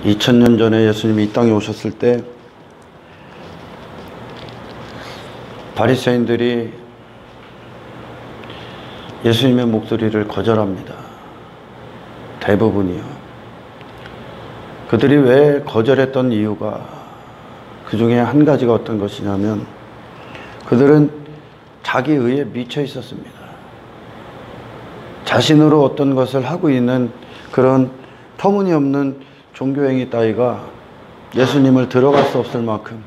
2000년 전에 예수님이 이 땅에 오셨을 때 바리새인들이 예수님의 목소리를 거절합니다. 대부분이요. 그들이 왜 거절했던 이유가 그 중에 한 가지가 어떤 것이냐면 그들은 자기 의에 미쳐 있었습니다. 자신으로 어떤 것을 하고 있는 그런 터무니없는 종교행위 따위가 예수님을 들어갈 수 없을 만큼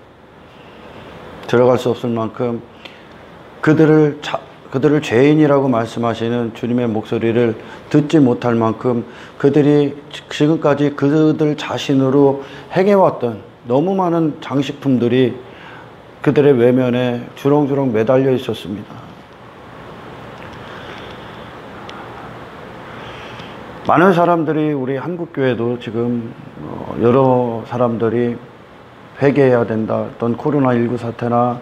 그들을 죄인이라고 말씀하시는 주님의 목소리를 듣지 못할 만큼 그들이 지금까지 그들 자신으로 행해왔던 너무 많은 장식품들이 그들의 외면에 주렁주렁 매달려 있었습니다. 많은 사람들이 우리 한국교회도 지금 여러 사람들이 회개해야 된다. 어떤 코로나19 사태나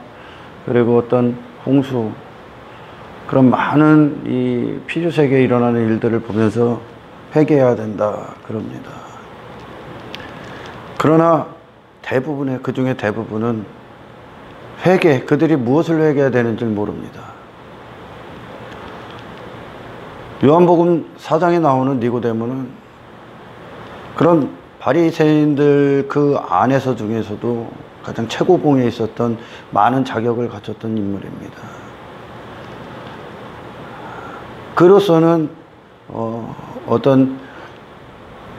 그리고 어떤 홍수 그런 많은 이 피조세계에 일어나는 일들을 보면서 회개해야 된다 그럽니다. 그러나 대부분의 그 중에 대부분은 그들이 무엇을 회개해야 되는지 모릅니다. 요한복음 4장에 나오는 니고데모는 그런 바리새인들 그 안에서 중에서도 가장 최고봉에 있었던 많은 자격을 갖췄던 인물입니다. 그로서는 어떤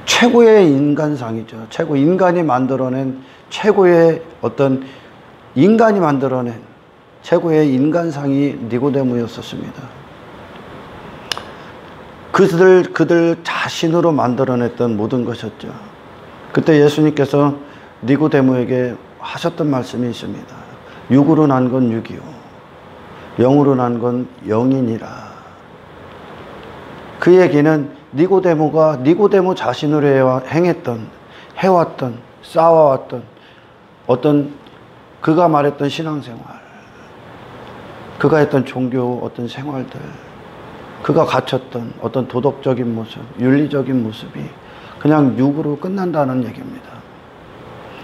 최고의 인간상이죠. 인간이 만들어낸 최고의 어떤 인간이 만들어낸 최고의 인간상이 니고데모였었습니다. 그들 자신으로 만들어냈던 모든 것이었죠. 그때 예수님께서 니고데모에게 하셨던 말씀이 있습니다. 육으로 난 건 육이요 영으로 난 건 영이니라. 그 얘기는 니고데모가 니고데모 자신으로 해왔던 쌓아왔던 어떤 그가 말했던 신앙생활, 그가 했던 종교 어떤 생활들, 그가 갖췄던 어떤 도덕적인 모습, 윤리적인 모습이 그냥 육으로 끝난다는 얘기입니다.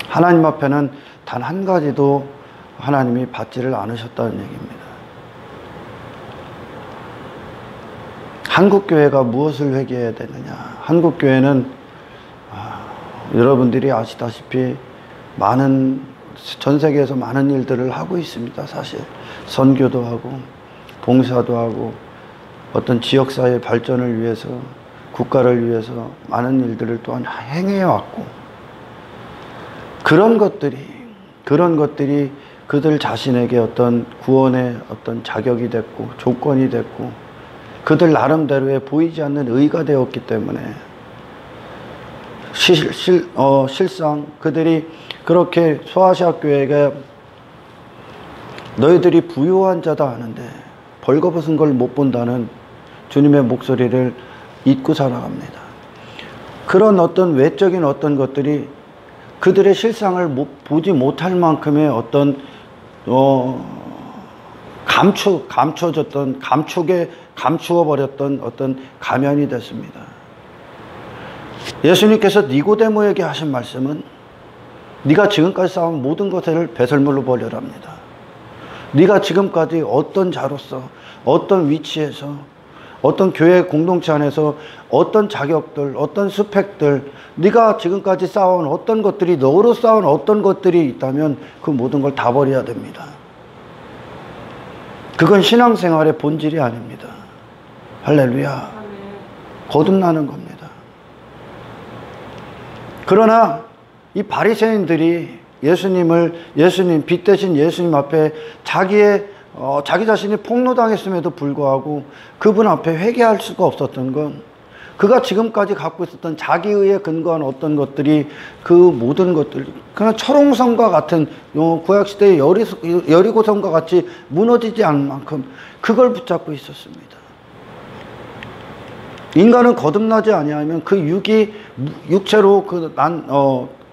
하나님 앞에는 단 한 가지도 하나님이 받지를 않으셨다는 얘기입니다. 한국교회가 무엇을 회개해야 되느냐? 한국교회는 여러분들이 아시다시피 전 세계에서 많은 일들을 하고 있습니다. 사실 선교도 하고 봉사도 하고 어떤 지역사회 발전을 위해서 국가를 위해서 많은 일들을 또한 행해왔고 그런 것들이 그들 자신에게 어떤 구원의 어떤 자격이 됐고 조건이 됐고 그들 나름대로의 보이지 않는 의가 되었기 때문에 실상 그들이 그렇게 소아시아 교회가 너희들이 부요한 자다 하는데 벌거벗은 걸 못 본다는 주님의 목소리를 잊고 살아갑니다. 그런 어떤 외적인 어떤 것들이 그들의 실상을 보지 못할 만큼의 어떤 감추어버렸던 어떤 가면이 됐습니다. 예수님께서 니고데모에게 하신 말씀은 네가 지금까지 쌓은 모든 것을 배설물로 버려랍니다. 네가 지금까지 어떤 자로서 어떤 위치에서 어떤 교회 공동체 안에서 어떤 자격들 어떤 스펙들 네가 지금까지 쌓아온 어떤 것들이 너로 쌓아온 어떤 것들이 있다면 그 모든 걸 다 버려야 됩니다. 그건 신앙생활의 본질이 아닙니다. 할렐루야. 거듭나는 겁니다. 그러나 이 바리새인들이 빛 대신 예수님 앞에 자기 자신이 폭로당했음에도 불구하고 그분 앞에 회개할 수가 없었던 건 그가 지금까지 갖고 있었던 자기의에 근거한 어떤 것들이 그 모든 것들 그냥 철옹성과 같은 구약시대의 여리고성과 같이 무너지지 않을 만큼 그걸 붙잡고 있었습니다. 인간은 거듭나지 아니하면 그 육체로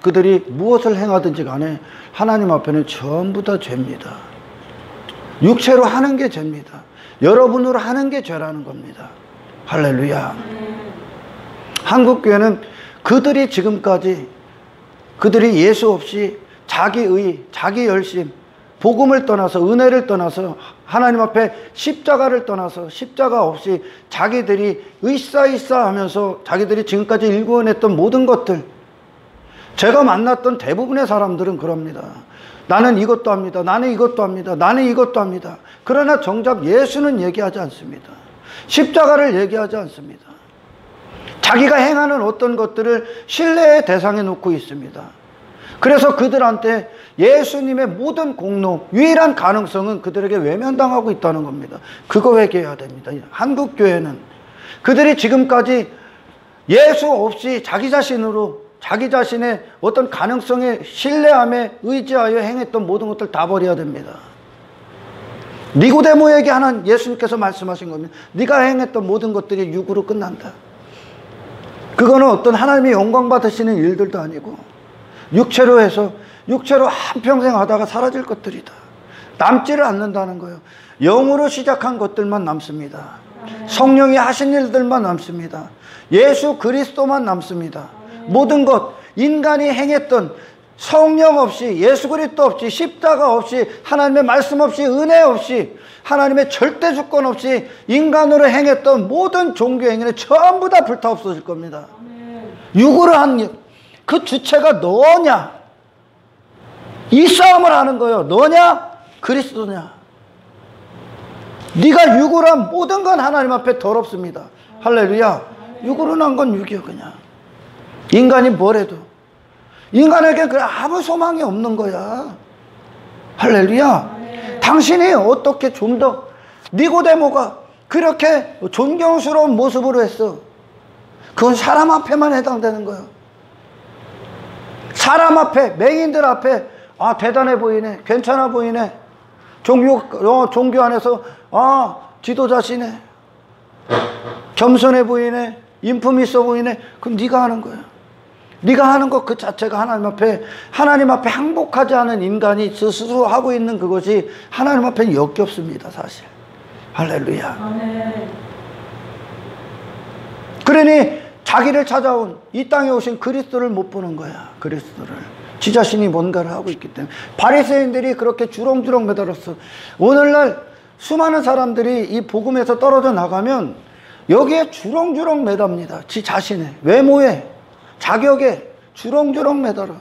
그들이 무엇을 행하든지 간에 하나님 앞에는 전부 다 죄입니다. 육체로 하는 게 죄입니다. 여러분으로 하는 게 죄라는 겁니다. 할렐루야. 한국교회는 그들이 지금까지 그들이 예수 없이 자기의, 자기 열심, 복음을 떠나서, 은혜를 떠나서, 하나님 앞에 십자가를 떠나서, 십자가 없이 자기들이 으쌰으쌰 하면서 자기들이 지금까지 일구어냈던 모든 것들, 제가 만났던 대부분의 사람들은 그럽니다. 나는 이것도 합니다. 나는 이것도 합니다. 나는 이것도 합니다. 그러나 정작 예수는 얘기하지 않습니다. 십자가를 얘기하지 않습니다. 자기가 행하는 어떤 것들을 신뢰의 대상에 놓고 있습니다. 그래서 그들한테 예수님의 모든 공로, 유일한 가능성은 그들에게 외면당하고 있다는 겁니다. 그거 회개해야 됩니다. 한국 교회는 그들이 지금까지 예수 없이 자기 자신으로, 자기 자신의 어떤 가능성에 신뢰함에 의지하여 행했던 모든 것들 다 버려야 됩니다. 니고데모에게 하는 예수님께서 말씀하신 겁니다. 네가 행했던 모든 것들이 육으로 끝난다. 그거는 어떤 하나님의 영광 받으시는 일들도 아니고 육체로 해서 육체로 한평생 하다가 사라질 것들이다. 남지를 않는다는 거예요. 영으로 시작한 것들만 남습니다. 성령이 하신 일들만 남습니다. 예수 그리스도만 남습니다. 모든 것, 인간이 행했던 성령 없이, 예수 그리스도 없이, 십자가 없이, 하나님의 말씀 없이, 은혜 없이, 하나님의 절대 주권 없이 인간으로 행했던 모든 종교 행위는 전부 다 불타 없어질 겁니다. 육으로 한 그 주체가 너냐? 이 싸움을 하는 거예요. 너냐? 그리스도냐? 네가 육으로 한 모든 건 하나님 앞에 더럽습니다. 할렐루야. 육으로 한 건 육이요 그냥. 인간이 뭐래도 인간에게 아무 소망이 없는 거야. 할렐루야. 당신이 어떻게 좀 더 니고데모가 그렇게 존경스러운 모습으로 했어. 그건 사람 앞에만 해당되는 거예요. 사람 앞에, 맹인들 앞에 아 대단해 보이네, 괜찮아 보이네, 종교 안에서 아 지도자시네, 겸손해 보이네, 인품 있어 보이네. 그럼 네가 하는 거야. 네가 하는 것 그 자체가 하나님 앞에 항복하지 않은 인간이 스스로 하고 있는 그것이 하나님 앞에는 역겹습니다, 사실. 할렐루야. 아멘. 그러니 자기를 찾아온 이 땅에 오신 그리스도를 못 보는 거야. 그리스도를. 지 자신이 뭔가를 하고 있기 때문에. 바리새인들이 그렇게 주렁주렁 매달았어. 오늘날 수많은 사람들이 이 복음에서 떨어져 나가면 여기에 주렁주렁 매답니다. 지 자신의 외모에, 자격에 주렁주렁 매달아.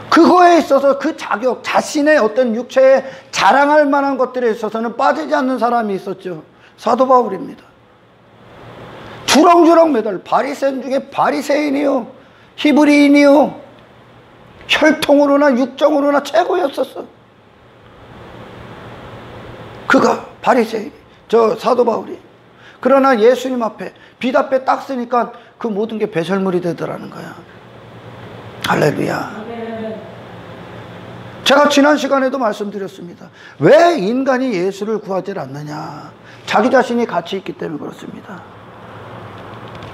그거에 있어서 그 자격, 자신의 어떤 육체에 자랑할 만한 것들에 있어서는 빠지지 않는 사람이 있었죠. 사도 바울입니다. 주렁주렁 매달. 바리새인 중에 바리새인이요, 히브리인이요, 혈통으로나 육정으로나 최고였었어. 그가 바리새인, 저 사도 바울이. 그러나 예수님 앞에 비답에 딱 쓰니까 그 모든 게 배설물이 되더라는 거야. 할렐루야. 제가 지난 시간에도 말씀드렸습니다. 왜 인간이 예수를 구하지 않느냐? 자기 자신이 가치 있기 때문에 그렇습니다.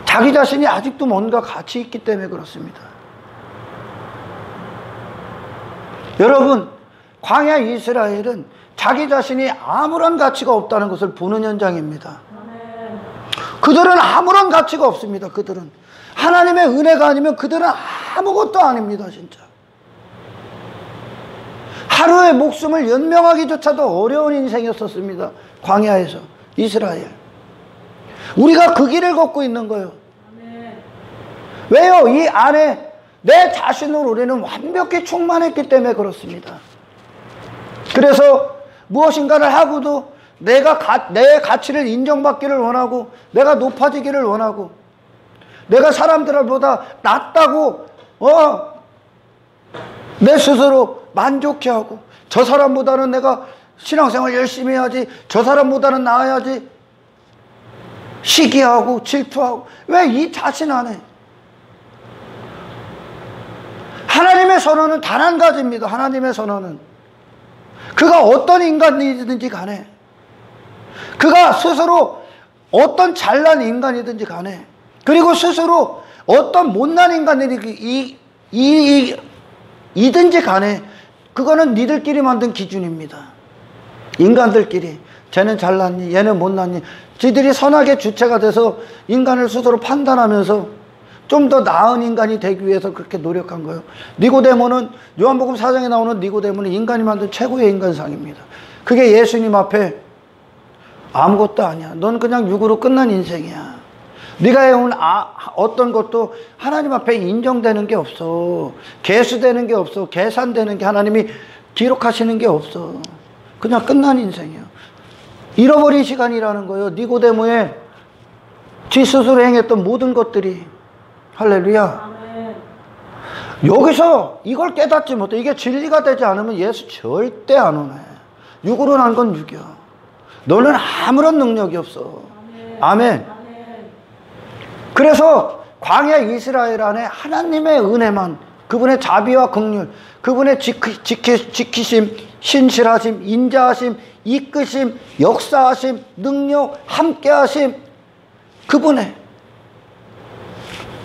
자기 자신이 아직도 뭔가 가치 있기 때문에 그렇습니다. 여러분, 광야 이스라엘은 자기 자신이 아무런 가치가 없다는 것을 보는 현장입니다. 그들은 아무런 가치가 없습니다. 그들은 하나님의 은혜가 아니면 그들은 아무것도 아닙니다. 진짜 하루의 목숨을 연명하기조차도 어려운 인생이었었습니다. 광야에서 이스라엘. 우리가 그 길을 걷고 있는 거예요. 왜요? 이 안에 내 자신으로 우리는 완벽히 충만했기 때문에 그렇습니다. 그래서 무엇인가를 하고도 내 가치를 인정받기를 원하고, 내가 높아지기를 원하고, 내가 사람들보다 낫다고 내 스스로 만족해 하고, 저 사람보다는 내가 신앙생활 열심히 해야지, 저 사람보다는 나아야지 시기하고 질투하고. 왜 이 자신 안에? 하나님의 선언은 단 한 가지입니다. 하나님의 선언은 그가 어떤 인간이든지 간에, 그가 스스로 어떤 잘난 인간이든지 간에, 그리고 스스로 어떤 못난 인간이든지 간에, 그거는 니들끼리 만든 기준입니다. 인간들끼리 쟤는 잘났니, 얘는 못났니, 지들이 선악의 주체가 돼서 인간을 스스로 판단하면서 좀 더 나은 인간이 되기 위해서 그렇게 노력한 거예요. 니고데모는, 요한복음 4장에 나오는 니고데모는 인간이 만든 최고의 인간상입니다. 그게 예수님 앞에 아무것도 아니야. 넌 그냥 육으로 끝난 인생이야. 네가 해온 어떤 것도 하나님 앞에 인정되는 게 없어. 계수되는 게 없어. 계산되는 게, 하나님이 기록하시는 게 없어. 그냥 끝난 인생이야. 잃어버린 시간이라는 거예요. 니고데모의 지 스스로 행했던 모든 것들이. 할렐루야. 아멘. 여기서 이걸 깨닫지 못해. 이게 진리가 되지 않으면 예수 절대 안 오네. 육으로 난 건 육이야. 너는 아무런 능력이 없어. 아멘. 그래서 광야 이스라엘 안에 하나님의 은혜만, 그분의 자비와 긍휼, 그분의 지키심, 신실하심, 인자하심, 이끄심, 역사하심, 능력, 함께하심,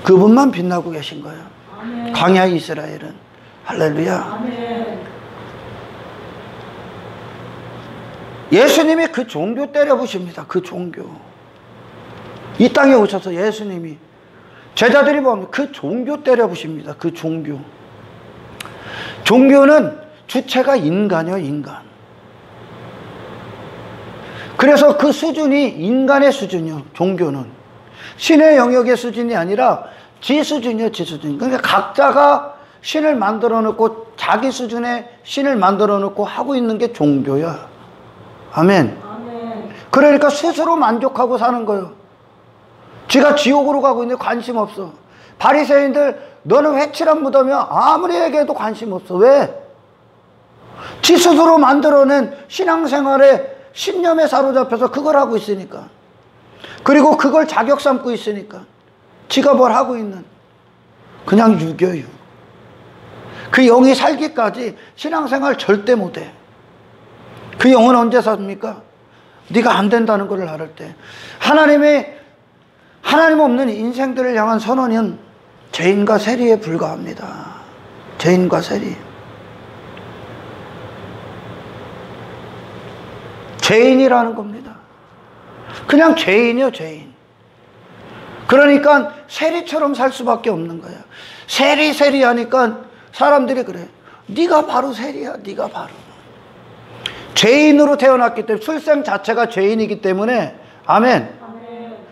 그분만 빛나고 계신 거예요. 아멘. 광야 이스라엘은. 할렐루야. 아멘. 예수님이 그 종교 때려부십니다. 그 종교. 이 땅에 오셔서 예수님이, 제자들이 보면 그 종교 때려부십니다. 그 종교. 종교는 주체가 인간이요, 인간. 그래서 그 수준이 인간의 수준이요, 종교는. 신의 영역의 수준이 아니라 지 수준이요, 지 수준. 그러니까 각자가 신을 만들어 놓고 자기 수준의 신을 만들어 놓고 하고 있는 게 종교야. 아멘. 아멘. 그러니까 스스로 만족하고 사는 거예요. 지가 지옥으로 가고 있는데 관심 없어. 바리새인들, 너는 회칠한 무덤이야. 아무리 얘기해도 관심 없어. 왜? 지 스스로 만들어낸 신앙생활에 신념에 사로잡혀서 그걸 하고 있으니까. 그리고 그걸 자격 삼고 있으니까. 지가 뭘 하고 있는, 그냥 유교유. 그 영이 살기까지 신앙생활 절대 못해. 그 영은 언제 삽니까? 네가 안 된다는 걸 알을 때. 하나님 없는 인생들을 향한 선언은 죄인과 세리에 불과합니다. 죄인과 세리. 죄인이라는 겁니다. 그냥 죄인이요, 죄인. 그러니까 세리처럼 살 수밖에 없는 거야. 세리 하니까 사람들이 그래. 네가 바로 세리야, 네가 바로. 죄인으로 태어났기 때문에, 출생 자체가 죄인이기 때문에, 아멘.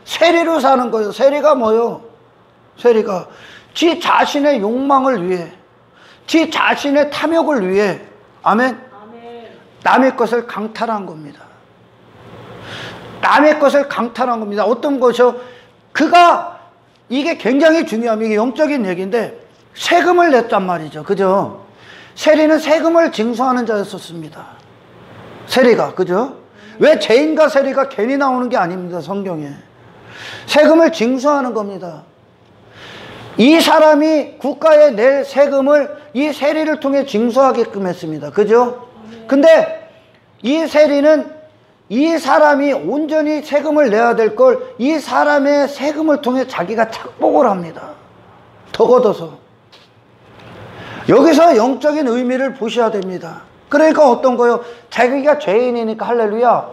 세리로 사는 거예요. 세리가 뭐요? 세리가 지 자신의 욕망을 위해, 지 자신의 탐욕을 위해, 아멘. 남의 것을 강탈한 겁니다. 남의 것을 강탈한 겁니다. 어떤 것이요? 이게 굉장히 중요합니다. 이게 영적인 얘기인데, 세금을 냈단 말이죠. 그죠? 세리는 세금을 징수하는 자였었습니다. 세리가, 그죠? 왜 죄인과 세리가 괜히 나오는 게 아닙니다, 성경에. 세금을 징수하는 겁니다. 이 사람이 국가에 낼 세금을 이 세리를 통해 징수하게끔 했습니다. 그죠? 근데 이 세리는 이 사람이 온전히 세금을 내야 될 걸 이 사람의 세금을 통해 자기가 착복을 합니다. 더 걷어서. 여기서 영적인 의미를 보셔야 됩니다. 그러니까 어떤 거요? 자기가 죄인이니까, 할렐루야,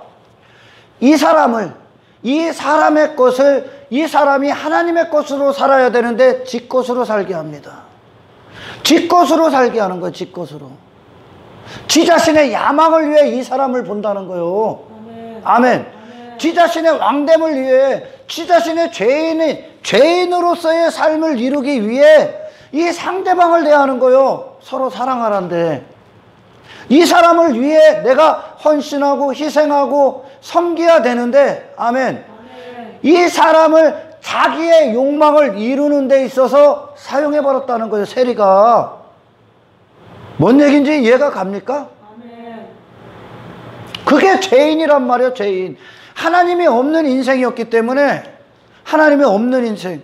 이 사람의 것을, 이 사람이 하나님의 것으로 살아야 되는데 지 것으로 살게 합니다. 지 것으로 살게 하는 거예요. 지 것으로. 지 자신의 야망을 위해 이 사람을 본다는 거예요. 아멘. 지 자신의 왕됨을 위해, 지 자신의 죄인으로서의 삶을 이루기 위해 이 상대방을 대하는 거예요. 서로 사랑하란데. 이 사람을 위해 내가 헌신하고 희생하고 섬겨야 되는데, 아멘. 이 사람을 자기의 욕망을 이루는 데 있어서 사용해버렸다는 거예요, 세리가. 뭔 얘기인지 이해가 갑니까? 그게 죄인이란 말이에요, 죄인. 하나님이 없는 인생이었기 때문에, 하나님이 없는 인생.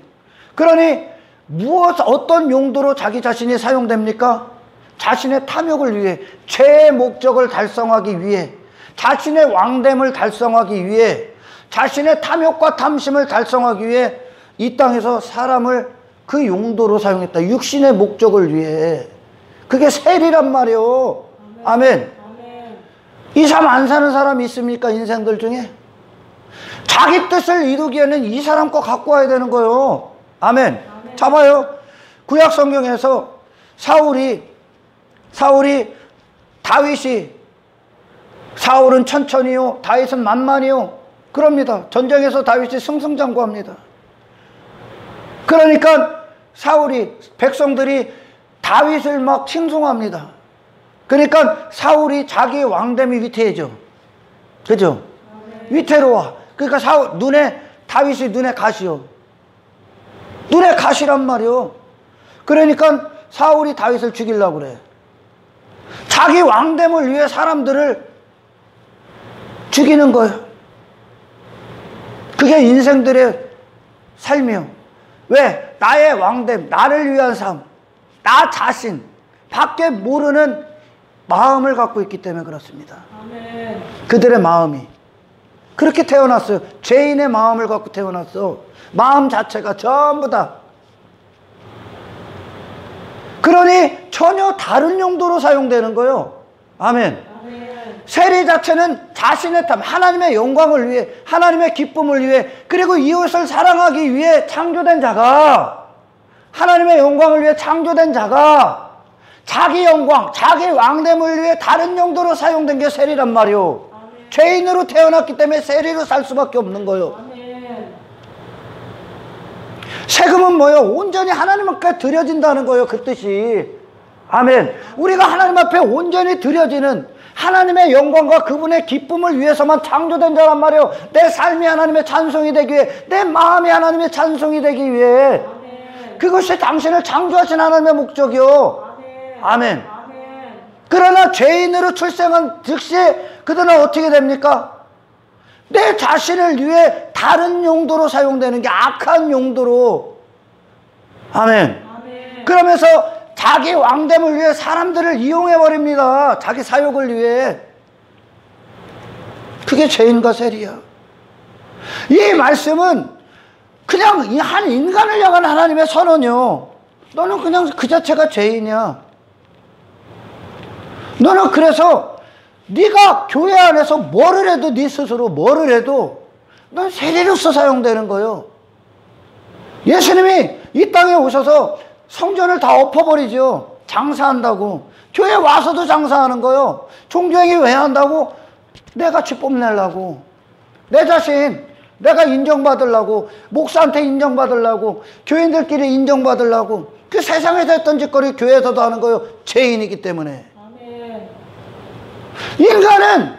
그러니 어떤 용도로 자기 자신이 사용됩니까? 자신의 탐욕을 위해, 죄의 목적을 달성하기 위해, 자신의 왕됨을 달성하기 위해, 자신의 탐욕과 탐심을 달성하기 위해 이 땅에서 사람을 그 용도로 사용했다. 육신의 목적을 위해. 그게 세리란 말이에요. 아멘. 이 삶 안 사는 사람이 있습니까? 인생들 중에? 자기 뜻을 이루기에는 이 사람 거 갖고 와야 되는 거예요. 아멘. 잡아요. 구약 성경에서 사울은 천천히요, 다윗은 만만히요. 그럽니다. 전쟁에서 다윗이 승승장구합니다. 그러니까 백성들이 다윗을 막 칭송합니다. 그러니까 사울이 자기 왕됨이 위태해져. 그죠? 위태로워. 그러니까 다윗이 눈에 가시요. 눈에 가시란 말이요. 그러니까 사울이 다윗을 죽이려고 그래. 자기 왕됨을 위해 사람들을 죽이는 거예요. 그게 인생들의 삶이요. 왜? 나의 왕됨, 나를 위한 삶, 나 자신 밖에 모르는 마음을 갖고 있기 때문에 그렇습니다. 아멘. 그들의 마음이 그렇게 태어났어요. 죄인의 마음을 갖고 태어났어. 마음 자체가 전부 다. 그러니 전혀 다른 용도로 사용되는 거예요. 아멘. 세리 자체는 자신의 탐, 하나님의 영광을 위해, 하나님의 기쁨을 위해, 그리고 이웃을 사랑하기 위해 창조된 자가, 하나님의 영광을 위해 창조된 자가 자기 영광, 자기 왕됨을 위해 다른 용도로 사용된 게 세리란 말이요. 아멘. 죄인으로 태어났기 때문에 세리로 살 수밖에 없는 거예요. 아멘. 세금은 뭐예요? 온전히 하나님 앞에 드려진다는 거예요. 그 뜻이. 아멘. 우리가 하나님 앞에 온전히 드려지는 하나님의 영광과 그분의 기쁨을 위해서만 창조된 자란 말이에요. 내 삶이 하나님의 찬송이 되기 위해, 내 마음이 하나님의 찬송이 되기 위해. 아멘. 그것이 당신을 창조하신 하나님의 목적이요. 아멘. 아멘. 그러나 죄인으로 출생한 즉시 그들은 어떻게 됩니까? 내 자신을 위해 다른 용도로 사용되는 게 악한 용도로. 아멘. 아멘. 그러면서 자기 왕됨을 위해 사람들을 이용해버립니다. 자기 사욕을 위해. 그게 죄인과 세리야. 이 말씀은 그냥 한 인간을 향한 하나님의 선언이요. 너는 그냥 그 자체가 죄인이야. 너는 그래서 네가 교회 안에서 뭐를 해도, 네 스스로 뭐를 해도 넌 세리로서 사용되는 거예요. 예수님이 이 땅에 오셔서 성전을 다 엎어버리죠. 장사한다고. 교회 와서도 장사하는 거예요. 종교행위 왜 한다고? 내가 취법 내려고. 내 자신, 내가 인정받으려고. 목사한테 인정받으려고. 교인들끼리 인정받으려고. 그 세상에서 했던 짓거리 교회에서도 하는 거예요. 죄인이기 때문에. 아멘. 인간은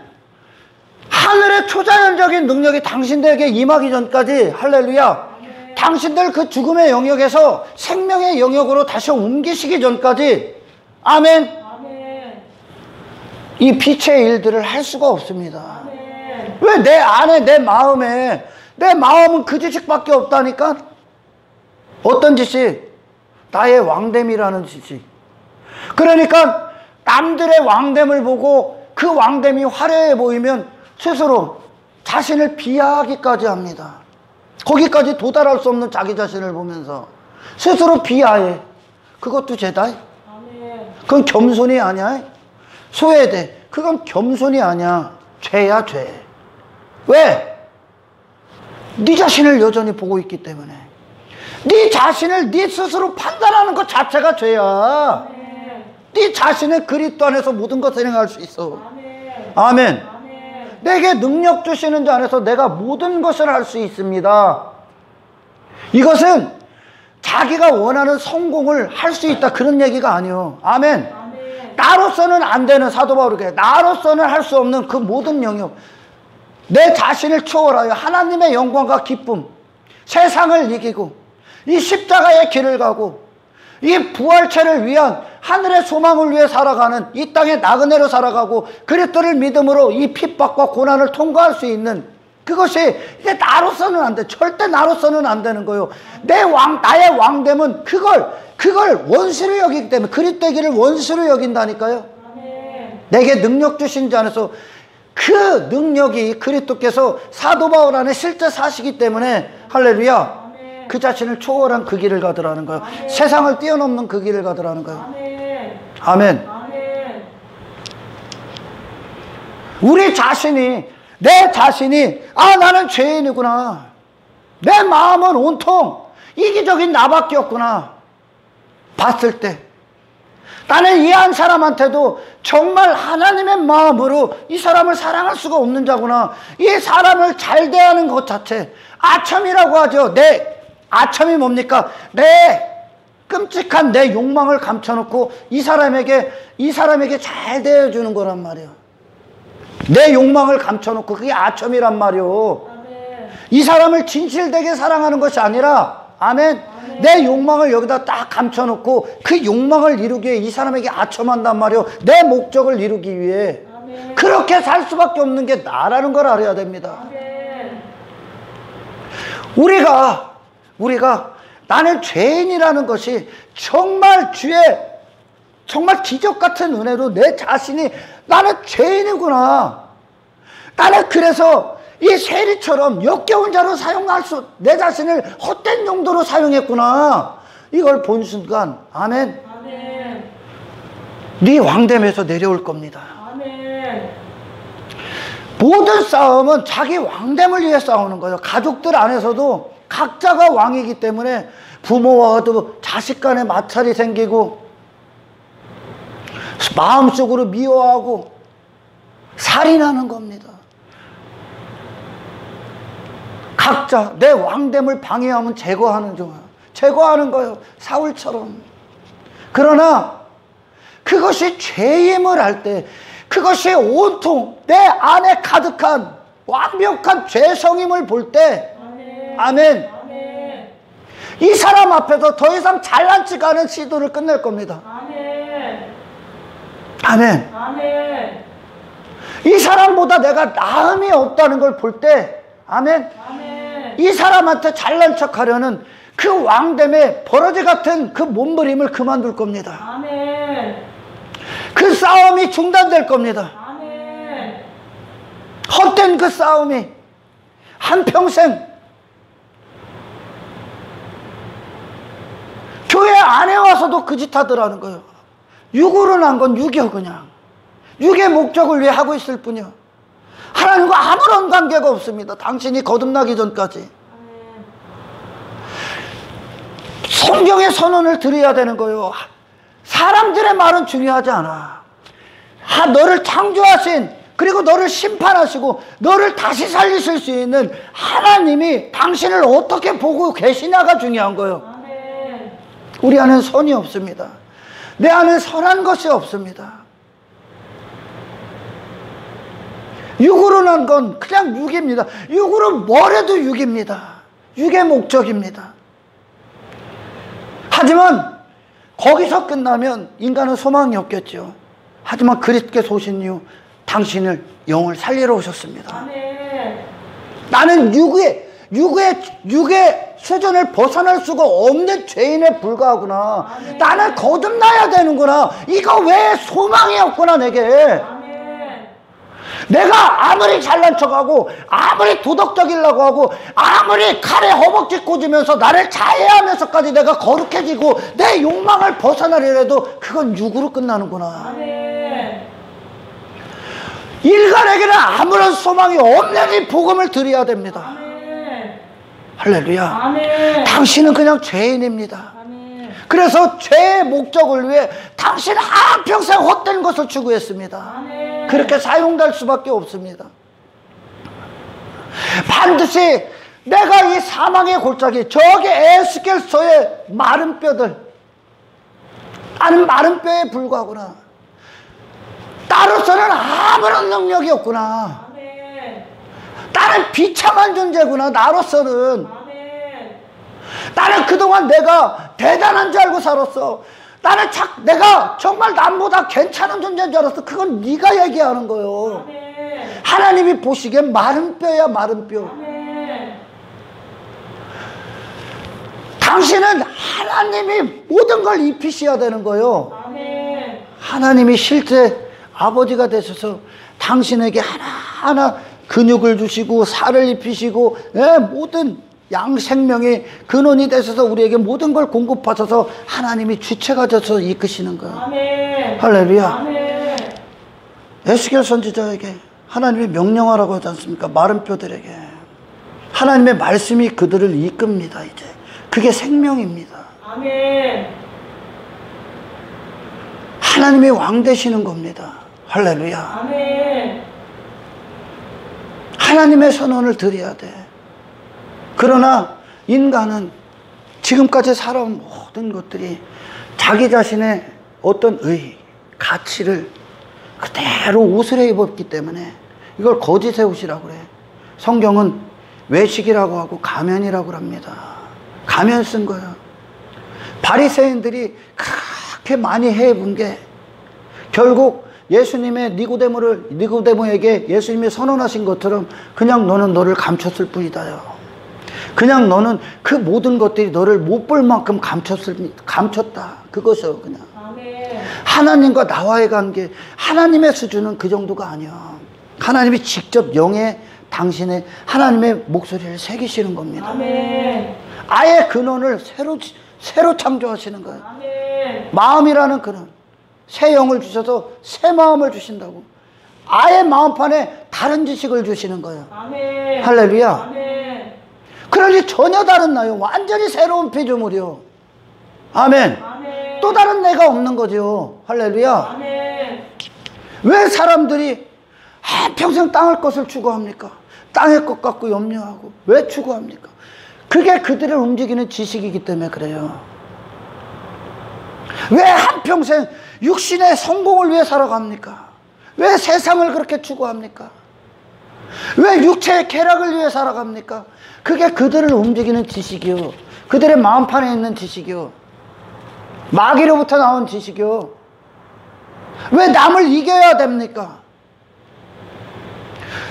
하늘의 초자연적인 능력이 당신들에게 임하기 전까지, 할렐루야, 당신들 그 죽음의 영역에서 생명의 영역으로 다시 옮기시기 전까지, 아멘, 아멘, 이 빛의 일들을 할 수가 없습니다. 아멘. 왜? 내 안에, 내 마음은 그 지식밖에 없다니까. 어떤 지식? 나의 왕됨이라는 지식. 그러니까 남들의 왕됨을 보고 그 왕됨이 화려해 보이면 스스로 자신을 비하하기까지 합니다. 거기까지 도달할 수 없는 자기 자신을 보면서 스스로 비하해. 그것도 죄다. 그건 겸손이 아니야. 소외돼. 그건 겸손이 아니야. 죄야, 죄. 왜? 네 자신을 여전히 보고 있기 때문에. 네 자신을 네 스스로 판단하는 것 자체가 죄야. 네 자신의 그리스도 안에서 모든 것을 행할 수 있어. 아멘. 내게 능력 주시는 자 안에서 내가 모든 것을 할 수 있습니다. 이것은 자기가 원하는 성공을 할 수 있다, 그런 얘기가 아니요. 아멘. 나로서는 안 되는, 사도 바울이 그래, 나로서는 할 수 없는 그 모든 영역, 내 자신을 초월하여 하나님의 영광과 기쁨, 세상을 이기고 이 십자가의 길을 가고 이 부활체를 위한 하늘의 소망을 위해 살아가는, 이 땅에 나그네로 살아가고 그리스도를 믿음으로 이 핍박과 고난을 통과할 수 있는, 그것이 이제 나로서는 안 돼. 절대 나로서는 안 되는 거예요. 나의 왕됨은 그걸 원수로 여기기 때문에, 그리스도의 길을 원수로 여긴다니까요. 내게 능력 주신 자 안에서 그 능력이 그리스도께서 사도 바울 안에 실제 사시기 때문에, 할렐루야, 그 자신을 초월한 그 길을 가더라는 거예요. 아멘. 세상을 뛰어넘는 그 길을 가더라는 거예요. 아멘. 아멘. 아멘. 우리 자신이, 내 자신이, 아, 나는 죄인이구나, 내 마음은 온통 이기적인 나밖에 없구나. 봤을 때 나는 이 한 사람한테도 정말 하나님의 마음으로 이 사람을 사랑할 수가 없는 자구나. 이 사람을 잘 대하는 것 자체, 아첨이라고 하죠. 아첨이 뭡니까? 끔찍한 내 욕망을 감춰놓고 이 사람에게 잘 대해주는 거란 말이에요. 내 욕망을 감춰놓고 그게 아첨이란 말이에요. 아멘. 이 사람을 진실되게 사랑하는 것이 아니라, 아멘. 아멘. 내 욕망을 여기다 딱 감춰놓고 그 욕망을 이루기 위해 이 사람에게 아첨한단 말이에요. 내 목적을 이루기 위해. 아멘. 그렇게 살 수밖에 없는 게 나라는 걸 알아야 됩니다. 아멘. 우리가 나는 죄인이라는 것이 정말 정말 기적 같은 은혜로 내 자신이 나는 죄인이구나. 나는 그래서 이 세리처럼 역겨운 자로 내 자신을 헛된 용도로 사용했구나. 이걸 본 순간, 아멘. 아멘. 네 왕됨에서 내려올 겁니다. 아멘. 모든 싸움은 자기 왕됨을 위해 싸우는 거예요. 가족들 안에서도 각자가 왕이기 때문에 부모와도 자식 간에 마찰이 생기고 마음속으로 미워하고 살인하는 겁니다. 각자 내 왕됨을 방해하면 제거하는 거예요. 사울처럼. 그러나 그것이 죄임을 할 때, 그것이 온통 내 안에 가득한 완벽한 죄성임을 볼 때, 아멘. 아멘. 이 사람 앞에서 더 이상 잘난 척 하는 시도를 끝낼 겁니다. 아멘. 아멘. 아멘. 이 사람보다 내가 나음이 없다는 걸 볼 때, 아멘. 아멘. 이 사람한테 잘난 척 하려는 그 왕됨의 버러지 같은 그 몸부림을 그만둘 겁니다. 아멘. 그 싸움이 중단될 겁니다. 아멘. 헛된 그 싸움이 한평생 교회 안에 와서도 그 짓 하더라는 거예요. 육으로 난 건 육이요. 그냥 육의 목적을 위해 하고 있을 뿐이요. 하나님과 아무런 관계가 없습니다. 당신이 거듭나기 전까지. 성경의 선언을 드려야 되는 거예요. 사람들의 말은 중요하지 않아. 너를 창조하신, 그리고 너를 심판하시고 너를 다시 살리실 수 있는 하나님이 당신을 어떻게 보고 계시냐가 중요한 거예요. 우리 안엔 선이 없습니다. 내 안엔 선한 것이 없습니다. 육으로 난 건 그냥 육입니다. 육으로 뭘 해도 육입니다. 육의 목적입니다. 하지만 거기서 끝나면 인간은 소망이 없겠죠. 하지만 그리스도께서 오신 이후 당신을 영을 살리러 오셨습니다. 아멘. 나는 육의 수준을 벗어날 수가 없는 죄인에 불과하구나. 아멘. 나는 거듭나야 되는구나. 이거 왜 소망이 없구나 내게. 아멘. 내가 아무리 잘난 척하고 아무리 도덕적이려고 하고 아무리 칼에 허벅지 꽂으면서 나를 자해하면서까지 내가 거룩해지고 내 욕망을 벗어나려 해도 그건 육으로 끝나는구나. 아멘. 인간에게는 아무런 소망이 없는 이 복음을 드려야 됩니다. 아멘. 할렐루야. 아멘. 당신은 그냥 죄인입니다. 아멘. 그래서 죄의 목적을 위해 당신 한평생 헛된 것을 추구했습니다. 아멘. 그렇게 사용될 수밖에 없습니다. 반드시 내가 이 사망의 골짜기, 저기 에스겔서의 마른 뼈들, 나는 마른 뼈에 불과하구나. 나로서는 아무런 능력이 없구나. 아멘. 나는 비참한 존재구나. 나로서는. 아멘. 나는 그동안 내가 대단한 줄 알고 살았어. 내가 정말 남보다 괜찮은 존재인 줄 알았어. 그건 네가 얘기하는 거예요. 아멘. 하나님이 보시기엔 마른 뼈야, 마른 뼈. 아멘. 당신은 하나님이 모든 걸 입히셔야 되는 거예요. 아멘. 하나님이 실제 아버지가 되셔서 당신에게 하나하나 근육을 주시고 살을 입히시고 모든 양생명의 근원이 되셔서 우리에게 모든 걸 공급하셔서 하나님이 주체가 되셔서 이끄시는 거예요. 아멘. 할렐루야. 아멘. 에스겔 선지자에게 하나님이 명령하라고 하지 않습니까? 마른 뼈들에게 하나님의 말씀이 그들을 이끕니다. 이제 그게 생명입니다. 아멘. 하나님의 왕 되시는 겁니다. 할렐루야. 아멘. 하나님의 선언을 드려야 돼. 그러나 인간은 지금까지 살아온 모든 것들이 자기 자신의 어떤 가치를 그대로 옷을 입었기 때문에 이걸 거짓의 옷이라고 그래. 성경은 외식이라고 하고 가면이라고 합니다. 가면 쓴 거예요. 바리새인들이 그렇게 많이 해본 게 결국 예수님의 니고데모에게 예수님이 선언하신 것처럼 그냥 너는 너를 감췄을 뿐이다요. 그냥 너는 그 모든 것들이 너를 못 볼 만큼 감췄다. 그것이요, 그냥. 아멘. 하나님과 나와의 관계, 하나님의 수준은 그 정도가 아니야. 하나님이 직접 영에 당신의 하나님의 목소리를 새기시는 겁니다. 아멘. 아예 근원을 새로 창조하시는 거예요. 아멘. 마음이라는 근원, 새 영을 주셔서 새 마음을 주신다고. 아예 마음판에 다른 지식을 주시는 거예요. 아멘. 할렐루야. 아멘. 그러니 전혀 다른 나요. 완전히 새로운 피조물이요. 아멘. 아멘. 또 다른 내가 없는 거죠. 할렐루야. 아멘. 왜 사람들이 한평생 땅의 것을 추구합니까? 땅의 것 갖고 염려하고 왜 추구합니까? 그게 그들을 움직이는 지식이기 때문에 그래요. 왜 한평생 육신의 성공을 위해 살아갑니까? 왜 세상을 그렇게 추구합니까? 왜 육체의 쾌락을 위해 살아갑니까? 그게 그들을 움직이는 지식이요. 그들의 마음판에 있는 지식이요. 마귀로부터 나온 지식이요. 왜 남을 이겨야 됩니까?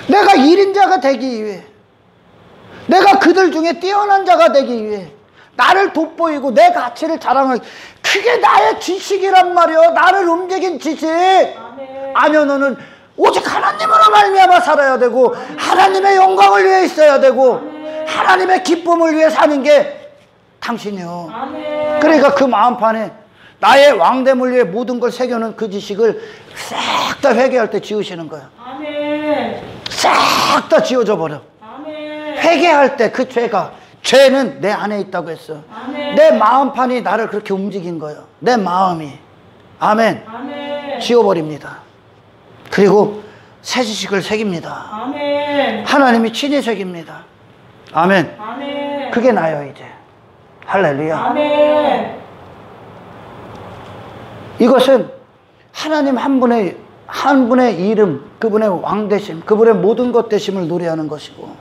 내가 1인자가 되기 위해, 내가 그들 중에 뛰어난 자가 되기 위해, 나를 돋보이고 내 가치를 자랑하기, 그게 나의 지식이란 말이요. 나를 움직인 지식. 아멘. 아니요, 너는 오직 하나님으로 말미암아 살아야 되고, 하나님의 영광을 위해 있어야 되고, 하나님의 기쁨을 위해 사는 게 당신이요. 아멘. 그러니까 그 마음판에 나의 왕됨을 위해 모든 걸 새겨놓은 그 지식을 싹 다 회개할 때 지우시는 거야. 아멘. 싹 다 지워져 버려. 아멘. 회개할 때 그 죄는 내 안에 있다고 했어. 아멘. 내 마음판이 나를 그렇게 움직인 거예요. 내 마음이. 아멘. 아멘. 지워버립니다. 그리고 새 지식을 새깁니다. 아멘. 하나님이 친히 새깁니다. 아멘. 아멘. 그게 나요, 이제. 할렐루야. 아멘. 이것은 하나님 한 분의 이름, 그분의 왕되심, 그분의 모든 것 되심을 노래하는 것이고,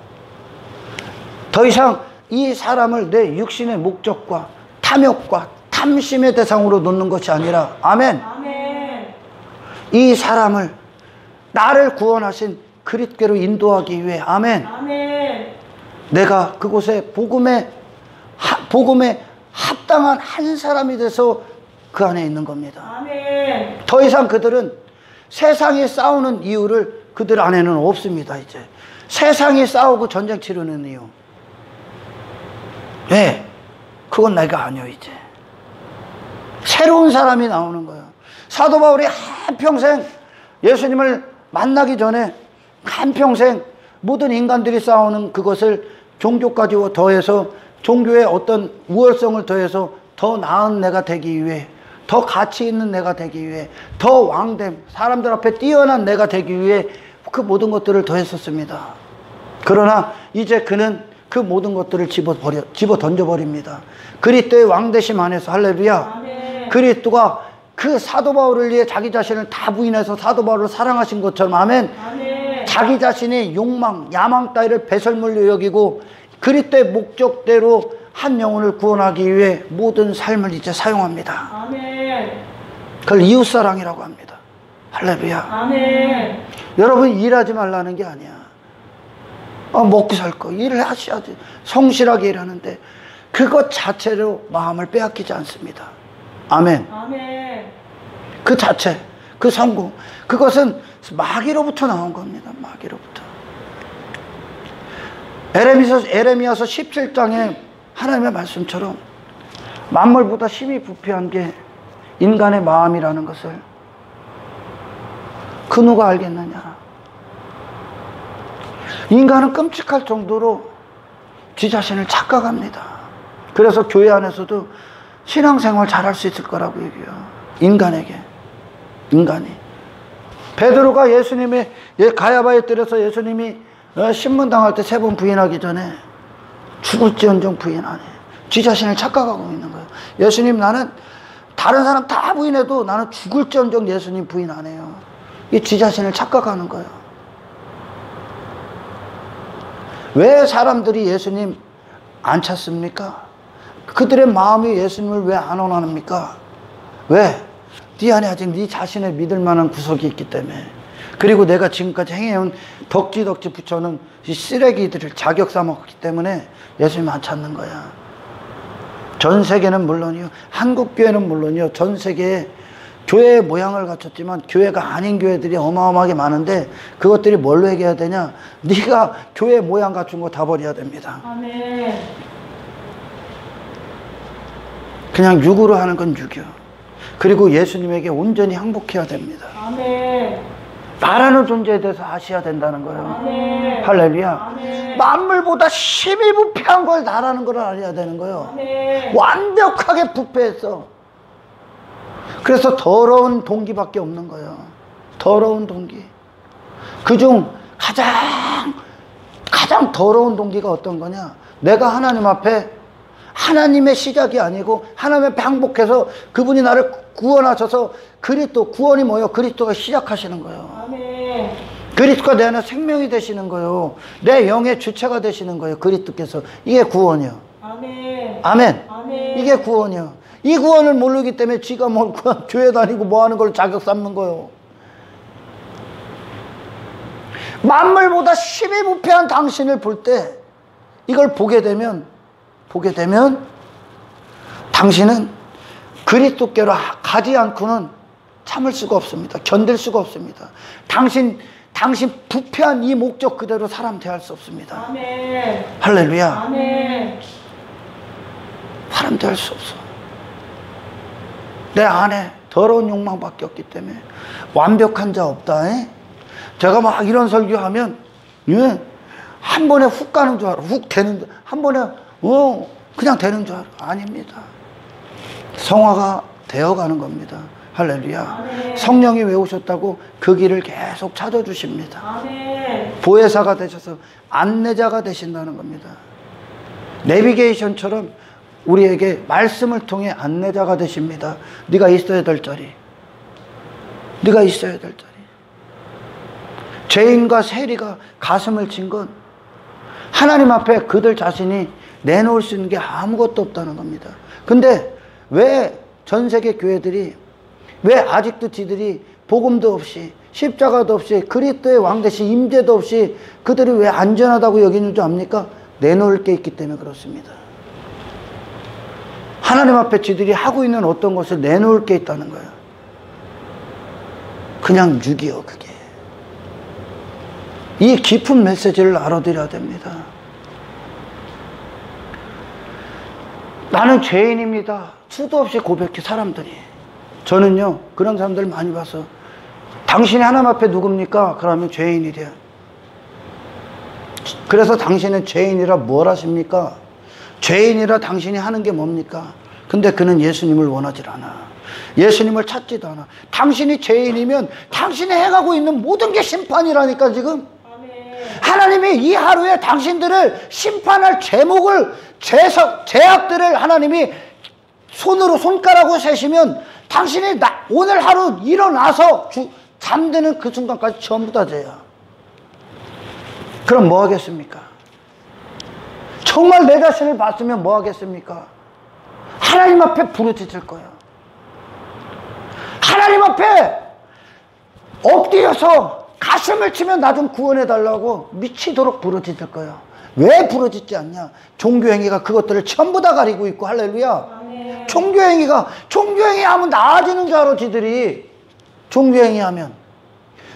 더 이상 이 사람을 내 육신의 목적과 탐욕과 탐심의 대상으로 놓는 것이 아니라, 아멘. 아멘. 이 사람을 나를 구원하신 그리스도로 인도하기 위해, 아멘. 아멘. 내가 그곳에 복음에 합당한 한 사람이 돼서 그 안에 있는 겁니다. 아멘. 더 이상 그들은 세상이 싸우는 이유를 그들 안에는 없습니다. 이제 세상이 싸우고 전쟁 치르는 이유, 왜? 그건 내가 아니요. 이제 새로운 사람이 나오는 거예요. 사도 바울이 한평생 예수님을 만나기 전에 한평생 모든 인간들이 싸우는 그것을 종교까지 더해서, 종교의 어떤 우월성을 더해서 더 나은 내가 되기 위해, 더 가치 있는 내가 되기 위해, 더 왕됨, 사람들 앞에 뛰어난 내가 되기 위해 그 모든 것들을 더했었습니다. 그러나 이제 그는 그 모든 것들을 집어 던져버립니다. 그리스도의 왕되심 안에서. 할렐루야. 아멘. 그리스도가 그 사도 바울을 위해 자기 자신을 다 부인해서 사도 바울을 사랑하신 것처럼, 아멘. 아멘. 자기 자신의 욕망, 야망 따위를 배설물로 여기고 그리스도의 목적대로 한 영혼을 구원하기 위해 모든 삶을 이제 사용합니다. 아멘. 그걸 이웃사랑이라고 합니다. 할렐루야. 아멘. 여러분, 일하지 말라는 게 아니야. 먹고 살 거 일을 하셔야지. 성실하게 일하는데 그것 자체로 마음을 빼앗기지 않습니다. 아멘. 아멘. 그 자체, 그 성공, 그것은 마귀로부터 나온 겁니다. 마귀로부터. 에레미야서 17장에 하나님의 말씀처럼 만물보다 심히 부패한 게 인간의 마음이라는 것을 그 누가 알겠느냐. 인간은 끔찍할 정도로 지 자신을 착각합니다. 그래서 교회 안에서도 신앙생활 잘할 수 있을 거라고 얘기해요. 인간이. 베드로가 예수님의 가야바의 뜰에서 예수님이 신문당할 때 3번 부인하기 전에 죽을지언정 부인 안 해. 지 자신을 착각하고 있는 거예요. 예수님, 나는 다른 사람 다 부인해도 나는 죽을지언정 예수님 부인 안 해요. 이 지 자신을 착각하는 거예요. 왜 사람들이 예수님 안 찾습니까? 그들의 마음이 예수님을 왜 안 원합니까? 왜? 네 안에 아직 네 자신을 믿을 만한 구석이 있기 때문에. 그리고 내가 지금까지 행해온 덕지 붙여놓은 이 쓰레기들을 자격 삼았기 때문에 예수님 안 찾는 거야. 전 세계는 물론이요, 한국 교회는 물론이요, 전 세계에 교회의 모양을 갖췄지만 교회가 아닌 교회들이 어마어마하게 많은데 그것들이 뭘로 해결해야 되냐? 네가 교회 모양 갖춘 거 다 버려야 됩니다. 아멘. 그냥 육으로 하는 건 육이요. 그리고 예수님에게 온전히 항복해야 됩니다. 아멘. 나라는 존재에 대해서 아셔야 된다는 거예요. 아멘. 할렐루야. 아멘. 만물보다 심히 부패한 걸 나라는 걸 알아야 되는 거예요. 아멘. 완벽하게 부패했어. 그래서 더러운 동기밖에 없는 거예요. 더러운 동기. 그중 가장 더러운 동기가 어떤 거냐? 내가 하나님 앞에 하나님의 시작이 아니고 하나님 앞에 항복해서 그분이 나를 구원하셔서 그리스도, 구원이 뭐예요? 그리스도가 시작하시는 거예요. 아멘. 그리스도가 내 안에 생명이 되시는 거예요. 내 영의 주체가 되시는 거예요. 그리스도께서. 이게 구원이요. 아멘. 아멘. 아멘. 이게 구원이요. 이 구원을 모르기 때문에 지가 뭐 교회 다니고 뭐 하는 걸 자격 삼는 거예요. 만물보다 심히 부패한 당신을 볼 때 이걸 보게 되면 당신은 그리스도께로 가지 않고는 참을 수가 없습니다. 견딜 수가 없습니다. 당신 부패한 이 목적 그대로 사람 대할 수 없습니다. 아멘. 할렐루야. 아멘. 사람 대할 수 없어. 내 안에 더러운 욕망밖에 없기 때문에 완벽한 자 없다. 제가 막 이런 설교하면 한 번에 훅 가는 줄 알아. 훅 되는 줄, 한 번에 그냥 되는 줄 알아. 아닙니다. 성화가 되어가는 겁니다. 할렐루야. 아멘. 성령이 왜 오셨다고 그 길을 계속 찾아주십니다. 아멘. 보혜사가 되셔서 안내자가 되신다는 겁니다. 내비게이션처럼 우리에게 말씀을 통해 안내자가 되십니다. 네가 있어야 될 자리. 네가 있어야 될 자리. 죄인과 세리가 가슴을 친 건 하나님 앞에 그들 자신이 내놓을 수 있는 게 아무것도 없다는 겁니다. 근데 왜 전 세계 교회들이 왜 아직도 지들이 복음도 없이 십자가도 없이 그리스도의 왕 대신 임재도 없이 그들이 왜 안전하다고 여기는 줄 압니까? 내놓을 게 있기 때문에 그렇습니다. 하나님 앞에 지들이 하고 있는 어떤 것을 내놓을 게 있다는 거예요. 그냥 육이요, 그게. 이 깊은 메시지를 알아들여야 됩니다. 나는 죄인입니다. 수도 없이 고백해, 사람들이. 저는요, 그런 사람들 많이 봐서 당신이 하나님 앞에 누굽니까? 그러면 죄인이래요. 그래서 당신은 죄인이라 뭘 하십니까? 죄인이라 당신이 하는 게 뭡니까? 근데 그는 예수님을 원하질 않아. 예수님을 찾지도 않아. 당신이 죄인이면 당신이 행하고 있는 모든 게 심판이라니까 지금. 하나님이 이 하루에 당신들을 심판할 죄악들을 하나님이 손가락으로 세시면 당신이 오늘 하루 일어나서 잠드는 그 순간까지 전부 다 죄야. 그럼 뭐 하겠습니까? 정말 내 자신을 봤으면 뭐 하겠습니까? 하나님 앞에 부르짖을 거예요. 하나님 앞에 엎드려서 가슴을 치면 나 좀 구원해달라고 미치도록 부르짖을 거예요. 왜 부르짖지 않냐? 종교행위가 그것들을 전부 다 가리고 있고. 할렐루야. 아멘. 종교행위 하면 나아지는 줄 알아. 지들이 종교행위 하면,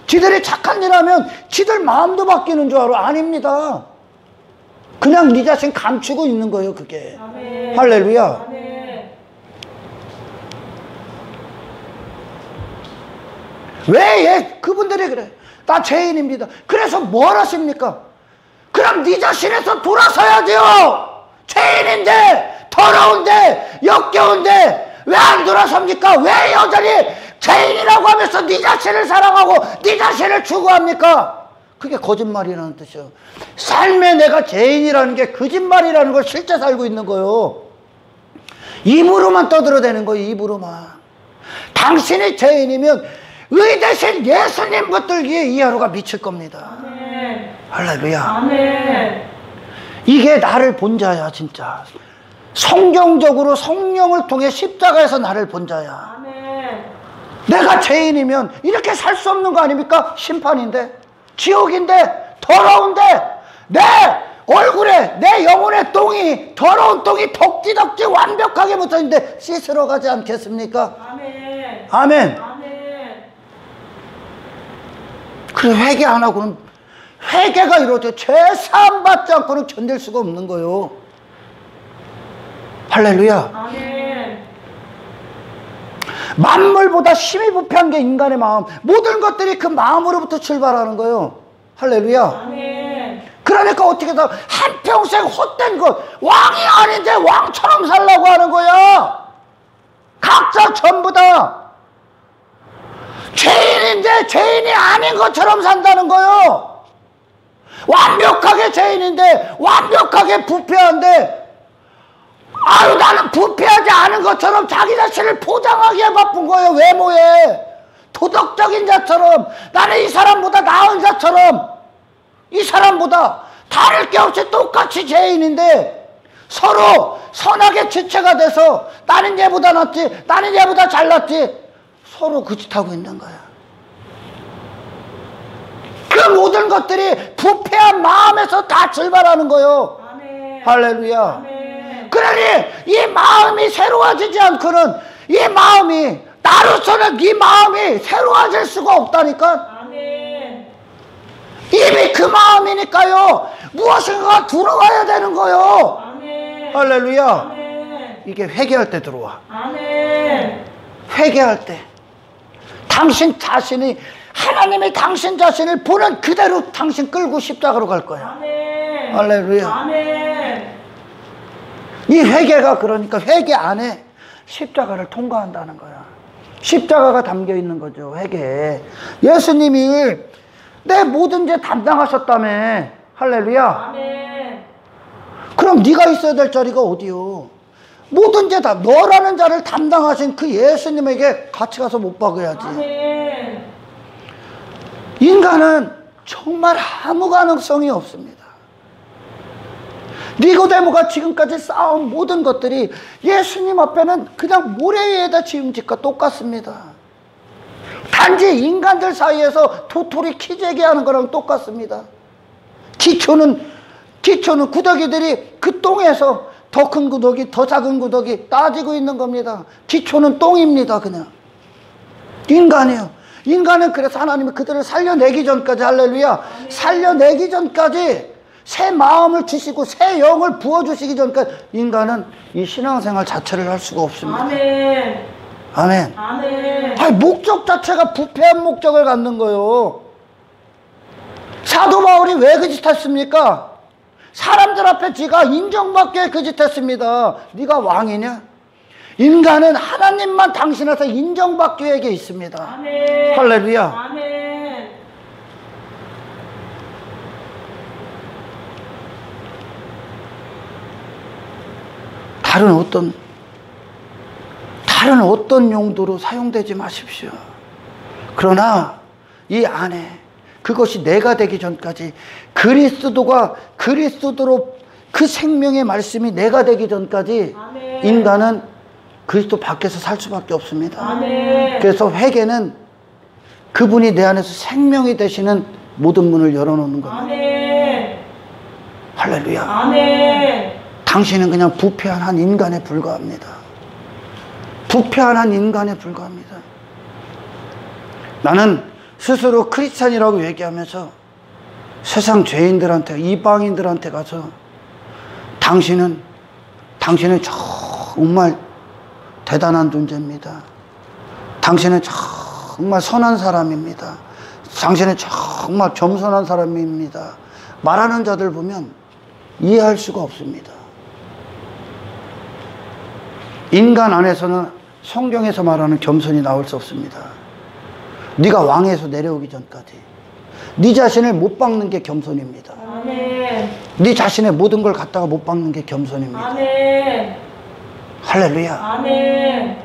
지들이 착한 일 하면 지들 마음도 바뀌는 줄 알아. 아닙니다. 그냥 네 자신 감추고 있는 거예요, 그게. 아멘. 할렐루야. 아멘. 왜 그분들이 그래? 나 죄인입니다. 그래서 뭘 하십니까? 그럼 네 자신에서 돌아서야지요. 죄인인데 더 더러운데 역겨운데 왜 안 돌아섭니까? 왜 여전히 죄인이라고 하면서 네 자신을 사랑하고 네 자신을 추구합니까? 그게 거짓말이라는 뜻이에요. 삶에 내가 죄인이라는 게 거짓말이라는 걸 실제 살고 있는 거예요. 입으로만 떠들어대는 거예요. 입으로만. 당신이 죄인이면 의 대신 예수님 붙들기에 이 하루가 미칠 겁니다. 아멘. 할렐루야. 아멘. 이게 나를 본 자야 진짜. 성경적으로 성령을 통해 십자가에서 나를 본 자야. 아멘. 내가 죄인이면 이렇게 살 수 없는 거 아닙니까? 심판인데, 지옥인데, 더러운데, 내 얼굴에, 내 영혼의 똥이, 더러운 똥이 덕지덕지 완벽하게 묻어있는데 씻으러 가지 않겠습니까? 아멘. 아멘. 아멘. 그래, 회개 안 하고는, 회개가 이루어져 죄사함 받지 않고는 견딜 수가 없는 거예요. 할렐루야. 아멘. 만물보다 힘이 부패한 게 인간의 마음. 모든 것들이 그 마음으로부터 출발하는 거예요. 할렐루야. 아멘. 그러니까 어떻게 다 한평생 헛된 것, 왕이 아닌데 왕처럼 살라고 하는 거야. 각자 전부 다 죄인인데 죄인이 아닌 것처럼 산다는 거예요. 완벽하게 죄인인데 완벽하게 부패한데, 아유 나는 부패하지 않은 것처럼 자기 자신을 포장하기에 바쁜 거예요. 외모에 도덕적인 자처럼, 나는 이 사람보다 나은 자처럼, 이 사람보다 다를 게 없이 똑같이 죄인인데 서로 선악의 지체가 돼서 나는 얘보다 낫지, 나는 얘보다 잘났지, 서로 그 짓 하고 있는 거야. 그 모든 것들이 부패한 마음에서 다 출발하는 거예요. 아멘. 할렐루야. 아멘. 그러니 이 마음이 새로워지지 않고는, 이 마음이 나로서는 이 마음이 새로워질 수가 없다니까. 아멘. 이미 그 마음이니까요, 무엇인가 들어와야 되는 거요. 아멘. 할렐루야. 아멘. 이게 회개할 때 들어와. 아멘. 회개할 때 당신 자신이, 하나님이 당신 자신을 보는 그대로 당신 끌고 십자가로 갈 거야. 아멘. 할렐루야. 아멘. 이 회개가, 그러니까 회개 안에 십자가를 통과한다는 거야. 십자가가 담겨 있는 거죠, 회개에. 예수님이 내 모든 죄 담당하셨다며. 할렐루야. 아멘. 그럼 네가 있어야 될 자리가 어디요? 모든 죄 다, 너라는 자를 담당하신 그 예수님에게 같이 가서 못 박아야지. 아멘. 인간은 정말 아무 가능성이 없습니다. 니고데모가 지금까지 쌓아온 모든 것들이 예수님 앞에는 그냥 모래 위에다 지은 집과 똑같습니다. 단지 인간들 사이에서 도토리 키재기 하는 거랑 똑같습니다. 기초는 구더기들이 그 똥에서 더 큰 구더기, 더 작은 구더기 따지고 있는 겁니다. 기초는 똥입니다. 그냥 인간이에요. 인간은 그래서 하나님이 그들을 살려내기 전까지, 할렐루야, 살려내기 전까지, 새 마음을 주시고 새 영을 부어주시기 전까지 인간은 이 신앙생활 자체를 할 수가 없습니다. 아멘. 아멘. 아멘. 아니, 목적 자체가 부패한 목적을 갖는 거예요. 사도 바울이 왜 그 짓 했습니까? 사람들 앞에 지가 인정받게 그 짓 했습니다. 네가 왕이냐? 인간은 하나님만 당신한테 인정받기 위해 있습니다. 아멘. 할렐루야. 아멘. 다른 어떤 용도로 사용되지 마십시오. 그러나 이 안에 그것이 내가 되기 전까지, 그리스도로 그 생명의 말씀이 내가 되기 전까지 아멘. 인간은 그리스도 밖에서 살 수밖에 없습니다. 아멘. 그래서 회개는 그분이 내 안에서 생명이 되시는 모든 문을 열어놓는 겁니다. 아멘. 할렐루야. 아멘. 당신은 그냥 부패한 한 인간에 불과합니다. 부패한 한 인간에 불과합니다. 나는 스스로 크리스찬이라고 얘기하면서 세상 죄인들한테, 이방인들한테 가서 당신은 정말 대단한 존재입니다. 당신은 정말 선한 사람입니다. 당신은 정말 겸손한 사람입니다. 말하는 자들 보면 이해할 수가 없습니다. 인간 안에서는 성경에서 말하는 겸손이 나올 수 없습니다. 네가 왕에서 내려오기 전까지 네 자신을 못 박는 게 겸손입니다. 아멘. 네 자신의 모든 걸 갖다가 못 박는 게 겸손입니다. 아멘. 할렐루야. 아멘.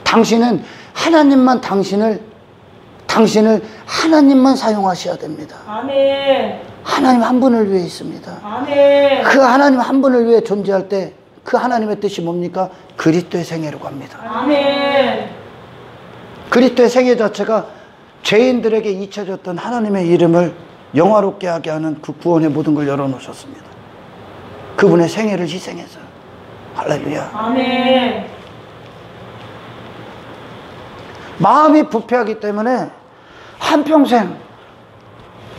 당신은 하나님만 당신을 하나님만 사용하셔야 됩니다. 아멘. 하나님 한 분을 위해 있습니다. 아멘. 그 하나님 한 분을 위해 존재할 때 그 하나님의 뜻이 뭡니까? 그리스도의 생애로 갑니다. 아멘. 그리스도의 생애 자체가 죄인들에게 잊혀졌던 하나님의 이름을 영화롭게 하게 하는 그 구원의 모든 걸 열어놓으셨습니다. 그분의 생애를 희생해서. 할렐루야. 아멘. 마음이 부패하기 때문에 한평생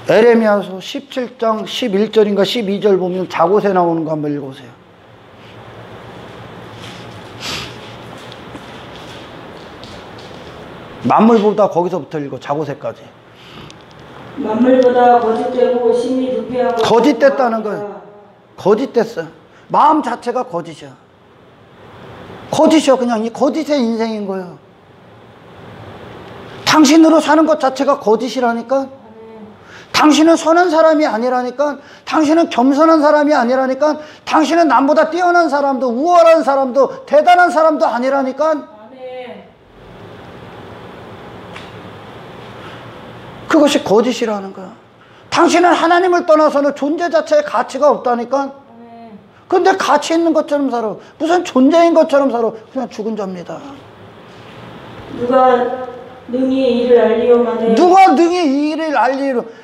에레미야서 17장 11절인가 12절 보면 자고새 나오는 거 한번 읽어보세요. 만물보다 거기서부터 읽어. 자고새까지. 만물보다 거짓되고 심히 부패하고 거짓됐다는 거예요. 거짓됐어. 마음 자체가 거짓이야. 거짓이야. 그냥 이 거짓의 인생인 거예요. 당신으로 사는 것 자체가 거짓이라니까. 당신은 선한 사람이 아니라니까. 당신은 겸손한 사람이 아니라니까. 당신은 남보다 뛰어난 사람도 우월한 사람도 대단한 사람도 아니라니까. 그것이 거짓이라는 거야. 당신은 하나님을 떠나서는 존재 자체에 가치가 없다니까. 근데 가치 있는 것처럼 살아. 무슨 존재인 것처럼 살아. 그냥 죽은 자입니다. 누가 능히 이를 알리오마네. 누가 능히 이 일을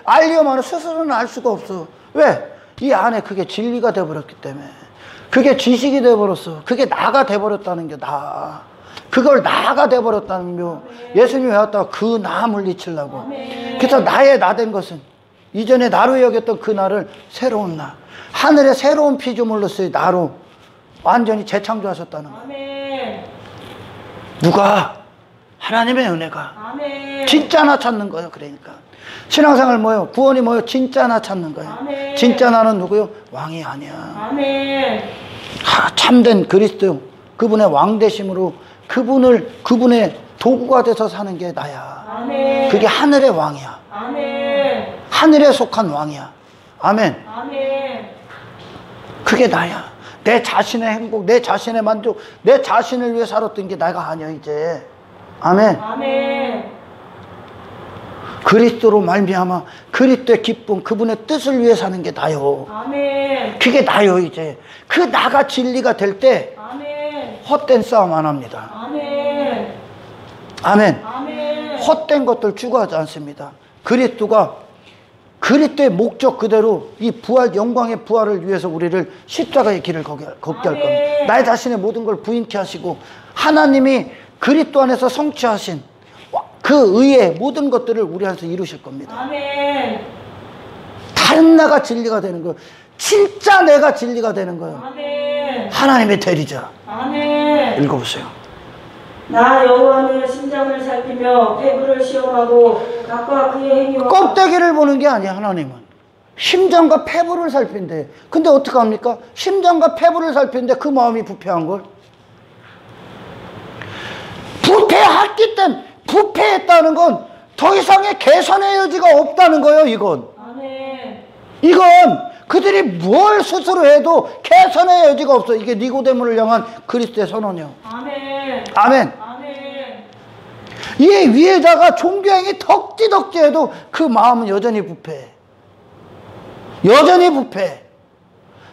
알리오마는 스스로는 알 수가 없어. 왜? 이 안에 그게 진리가 돼버렸기 때문에. 그게 지식이 돼버렸어. 그게 나가 돼버렸다는 게 나. 그걸 나가 돼버렸다는 거. 예수님이 왔다가 그 나 물리치려고. 그래서 나의 나 된 것은 이전에 나로 여겼던 그 나를 새로운 나, 하늘의 새로운 피조물로서의 나로 완전히 재창조하셨다는 거예요. 누가? 하나님의 은혜가. 아멘. 진짜 나 찾는 거예요. 그러니까 신앙생활 뭐예요? 구원이 뭐예요? 진짜 나 찾는 거예요. 아멘. 진짜 나는 누구요? 왕이 아니야. 아멘. 참된 그리스도, 그분의 왕되심으로 그분의 도구가 돼서 사는 게 나야. 아멘. 그게 하늘의 왕이야. 아멘. 하늘에 속한 왕이야. 아멘. 아멘. 그게 나야. 내 자신의 행복, 내 자신의 만족, 내 자신을 위해 살았던 게 나가 아니야 이제. 아멘. 아멘. 그리스도로 말미암아 그리스도의 기쁨, 그분의 뜻을 위해 사는 게 나요. 아멘. 그게 나요 이제. 그 나가 진리가 될 때 아멘. 헛된 싸움 안 합니다. 아멘. 아멘. 아멘. 헛된 것들 추구하지 않습니다. 그리스도의 목적 그대로 이 부활, 영광의 부활을 위해서 우리를 십자가의 길을 걷게 할 겁니다. 나의 자신의 모든 걸 부인케 하시고 하나님이 그리스도 안에서 성취하신 그 의의 모든 것들을 우리 안에서 이루실 겁니다. 아멘. 다른 나가 진리가 되는 거예요. 진짜 내가 진리가 되는 거예요. 아멘. 하나님의 대리자. 아멘. 읽어보세요. 나 여호와는 심장을 살피며 폐부를 시험하고 각과 그의 행위와 껍데기를 보는 게 아니야. 하나님은 심장과 폐부를 살핀대. 근데 어떡합니까? 심장과 폐부를 살피는데 그 마음이 부패한 걸. 부패했기 때문에, 부패했다는 건 더 이상의 개선의 여지가 없다는 거예요. 이건 그들이 뭘 스스로 해도 개선의 여지가 없어. 이게 니고데모를 향한 그리스도의 선언이요. 아멘. 아멘. 아멘. 이 위에다가 종교행위 덕지덕지 해도 그 마음은 여전히 부패해. 여전히 부패해.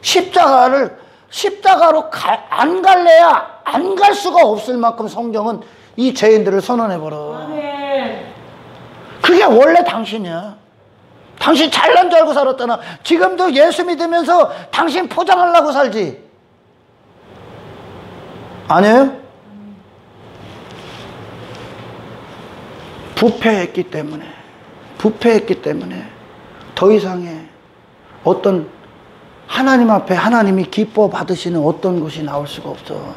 십자가로 안 갈래야 안 갈 수가 없을 만큼 성경은 이 죄인들을 선언해버려. 아멘. 그게 원래 당신이야. 당신 잘난 줄 알고 살았잖아. 지금도 예수 믿으면서 당신 포장하려고 살지. 아니에요? 부패했기 때문에 더 이상의 어떤 하나님 앞에 하나님이 기뻐 받으시는 어떤 것이 나올 수가 없어.